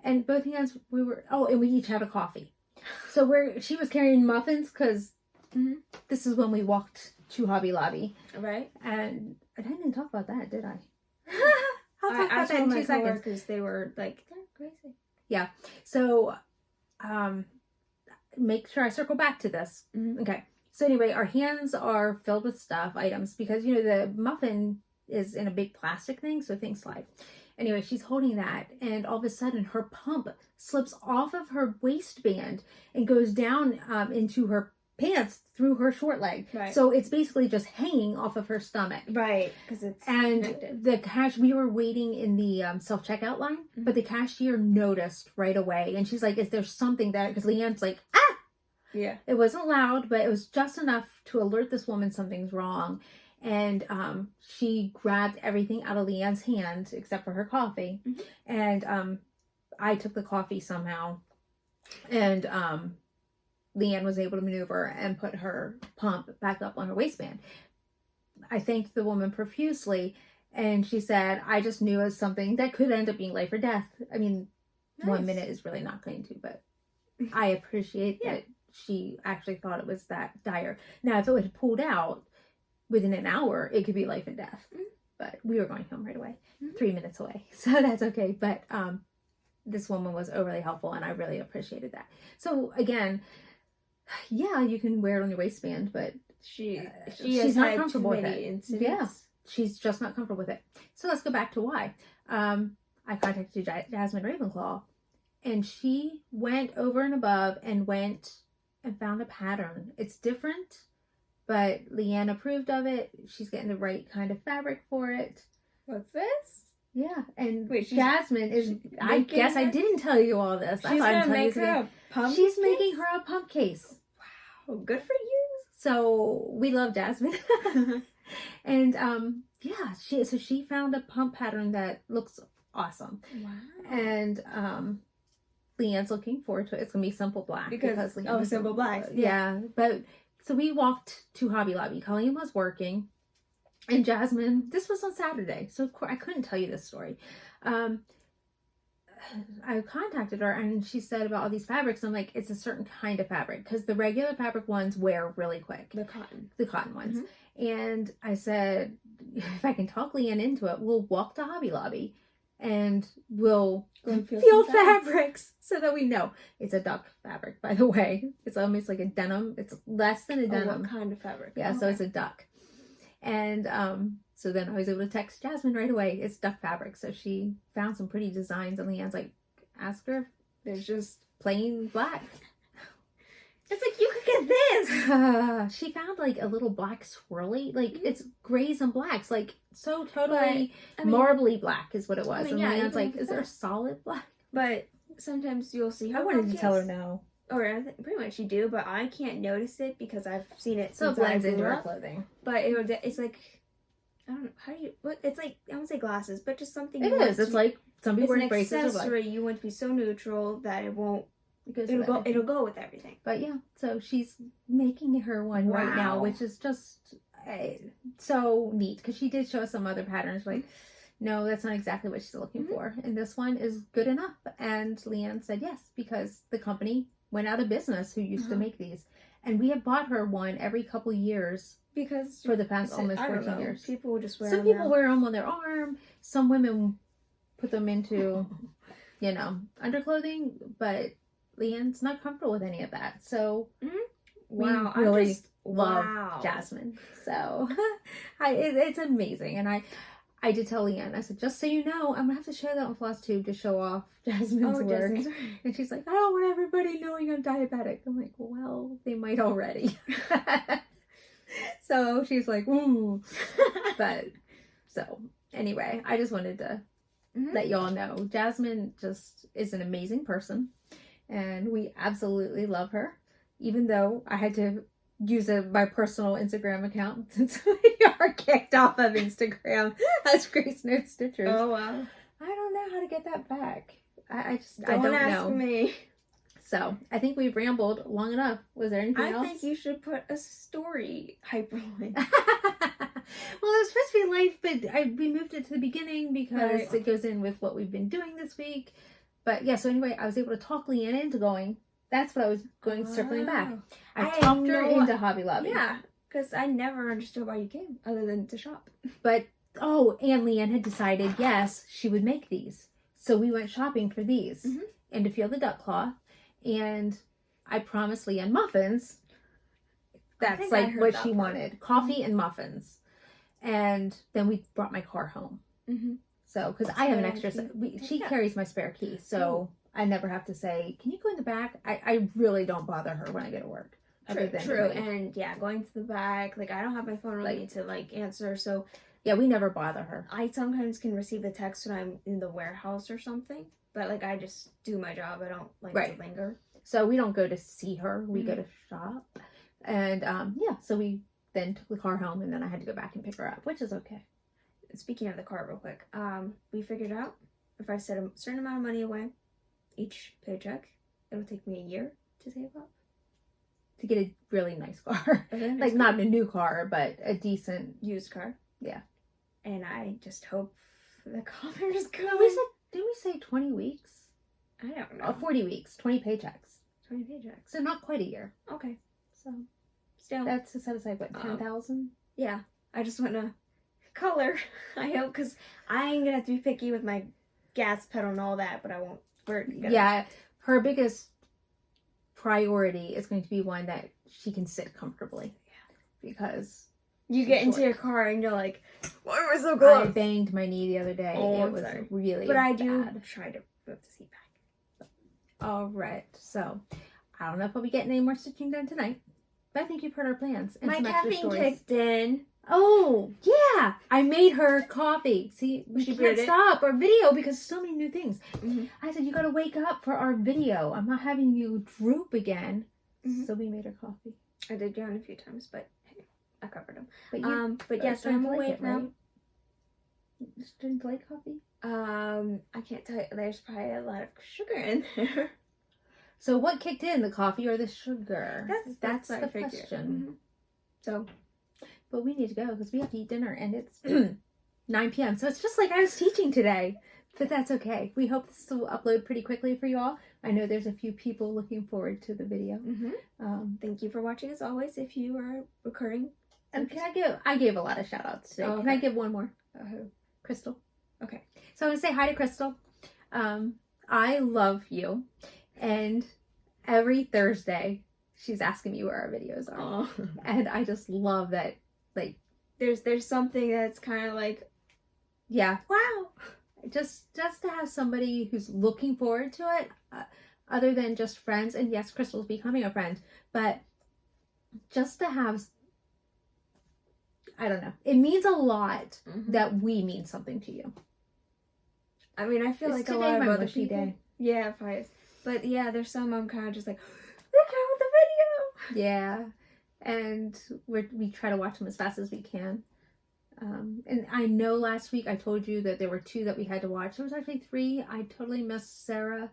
And both hands, and we each had a coffee. So she was carrying muffins because this is when we walked to Hobby Lobby. Right. And I didn't even talk about that, did I? I'll talk I about that in 2 seconds. Because they were like, they're crazy. Yeah. So, make sure I circle back to this. Okay. So anyway, our hands are filled with items, because, the muffin is in a big plastic thing, so things slide. Anyway, she's holding that, and all of a sudden her pump slips off of her waistband and goes down into her pants through her short leg. Right. So it's basically just hanging off of her stomach. Right. Because it's connected. We were waiting in the self-checkout line, but the cashier noticed right away. And she's like, is there something that, because Leanne's like, ah! Yeah. It wasn't loud, but it was just enough to alert this woman something's wrong. And she grabbed everything out of Leanne's hand, except for her coffee. And I took the coffee somehow. And Leanne was able to maneuver and put her pump back up on her waistband. I thanked the woman profusely, and she said, I just knew it was something that could end up being life or death. I mean, 1 minute is really not going to, but I appreciate that she actually thought it was that dire. Now, if it had pulled out within an hour, it could be life and death. But we were going home right away, 3 minutes away. So that's okay. But this woman was overly helpful, and I really appreciated that. So again, yeah, you can wear it on your waistband, but she's not comfortable with it. Incidents. Yeah, she's just not comfortable with it. So let's go back to why. I I contacted Jasmine Ravenclaw, and she went over and above and went and found a pattern. It's different, but Leanne approved of it. She's getting the right kind of fabric for it. What's this? Yeah, and wait, Jasmine is. I guess I didn't tell you all this. She's gonna make her a pump. She's making her a pump case. Wow, good for you. So we love Jasmine, and yeah, she found a pump pattern that looks awesome. Wow. And Leanne's looking forward to it. It's gonna be simple black because Leanne simple black. Yeah, but so we walked to Hobby Lobby. Colleen was working. And Jasmine, this was on Saturday, so I couldn't tell you this story. I contacted her, and she said about all these fabrics. I'm like, it's a certain kind of fabric, because the regular fabric ones wear really quick. The cotton ones. Mm-hmm. And I said, if I can talk Leanne into it, we'll walk to Hobby Lobby, and we'll feel fabrics so that we know. It's a duck fabric, by the way. It's almost like a denim. It's less than a denim. What kind of fabric? Yeah, so it's a duck. And so then I was able to text Jasmine right away. It's duck fabric. So she found some pretty designs, and Leanne's like, ask her if there's just plain black. It's like, you could get this. She found like a little black swirly, like it's grays and blacks, like so totally marbly black is what it was. And Leanne's like, is there solid black? But sometimes you'll see her. I wanted to tell her no. Or pretty much you do, but I can't notice it because I've seen it. So it blends into her clothing. But it's like, I don't know, how do you, what, it's like, I won't say glasses, but just something. It is. It's like some people wear braces. It's an accessory. You want to be so neutral that it won't, it'll go with everything. But yeah, so she's making her one right now, which is just so neat, because she did show us some other patterns. Like, no, that's not exactly what she's looking for. And this one is good enough. And Leanne said yes, because the company went out of business who used to make these, and we have bought her one every couple years because for the past almost 14 years. People will just wear some them. People wear them on their arm. Some women put them into, underclothing, but Leanne's not comfortable with any of that. So we really love Jasmine. So it's amazing, and I did tell Leanne, I said, just so you know, I'm going to have to share that on Flosstube to show off Jasmine's work. And she's like, I don't want everybody knowing I'm diabetic. I'm like, well, they might already. So she's like, ooh. But, so, anyway, I just wanted to let y'all know. Jasmine just is an amazing person. And we absolutely love her. Even though I had to use my personal Instagram account since we are kicked off of Instagram as GraceNotesStitchers. Oh wow! I don't know how to get that back. I just don't ask me. So I think we've rambled long enough. Was there anything else? I think you should put a story hyperlink. Well, it was supposed to be life, but we moved it to the beginning because it goes in with what we've been doing this week. But yeah, so anyway, I was able to talk Leanne into going. That's what I was going circling back. I talked her into Hobby Lobby. Yeah, because I never understood why you came other than to shop. But, and Leanne had decided, yes, she would make these. So we went shopping for these and to feel the duck cloth. And I promised Leanne muffins. That's like what she wanted. Coffee and muffins. And then we brought my car home. So, because I have an extra, she carries my spare key. So I never have to say, can you go in the back? I really don't bother her when I go to work. True. And yeah, going to the back, like I don't have my phone really to answer. So yeah, we never bother her. I sometimes can receive a text when I'm in the warehouse or something. But I just do my job. I don't like to linger. So we don't go to see her. We go to shop. And so we then took the car home, and then I had to go back and pick her up, which is okay. Speaking of the car real quick, we figured out if I set a certain amount of money away each paycheck, it'll take me a year to save up. To get a really nice car. Like not a new car, but a decent used car. Yeah. And I just hope the car is good. Didn't we say 20 weeks? I don't know. 40 weeks, 20 paychecks. 20 paychecks. So not quite a year. Okay. So still. That's to set aside, what, 10,000? Yeah. I just want to color, I hope, because I'm going to have to be picky with my gas pedal and all that, but I won't. Yeah. Her biggest priority is going to be one that she can sit comfortably. Yeah. Because You get into short. your car and you're like, why am I so I close? banged my knee the other day. Oh, it was sorry. really But I bad. do try to flip the seat back. All right. So, I don't know if I'll be getting any more stitching done tonight. But I think you've heard our plans. And My some extra caffeine stories. kicked in. Oh, yeah. I made her coffee. See, we She can't brewed it. stop our video because so many new things. Mm-hmm. I said, you got to wake up for our video. I'm not having you droop again. Mhm. So we made her coffee. I did yawn a few times, but hey, I covered them. But you But yes, I'm awake now. You didn't like coffee? I can't tell you. There's probably a lot of sugar in there. So what kicked in, the coffee or the sugar? That's what the I figured. question. Mhm. So, But we need to go because we have to eat dinner and it's 9 p.m. So it's just like I was teaching today. But that's okay. We hope this will upload pretty quickly for you all. I know there's a few people looking forward to the video. Thank you for watching as always. If you are recurring, And I gave a lot of shout outs today. Oh, Can I okay. give one more? Crystal. Okay. So I want to say hi to Crystal. I love you. And every Thursday, she's asking me where our videos are. Oh. And I just love that. Like, There's something that's kind of like, yeah, wow. just to have somebody who's looking forward to it, other than just friends. And yes, Crystal's becoming a friend, but just to have, I don't know, it means a lot that we mean something to you. I mean, I feel Is like a today lot of my other mushy people. day? Yeah, probably is. But yeah, there's some I'm kind of just like, look out with the video. Yeah, and we try to watch them as fast as we can. And I know last week I told you that there were 2 that we had to watch. There was actually 3. I totally missed Sarah.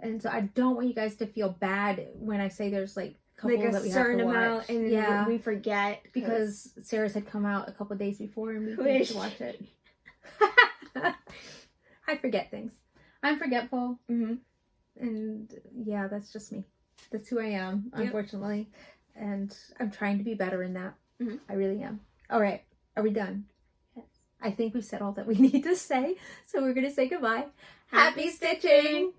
And so I don't want you guys to feel bad when I say there's like a couple Like a that we have certain to watch. amount, and yeah, we forget because Sarah's had come out a couple of days before and we Wish. need to watch it. I forget things. I'm forgetful. And yeah, that's just me. That's who I am, unfortunately. And I'm trying to be better in that. I really am. All right. Are we done? Yes. I think we've said all that we need to say. So we're going to say goodbye. Happy stitching!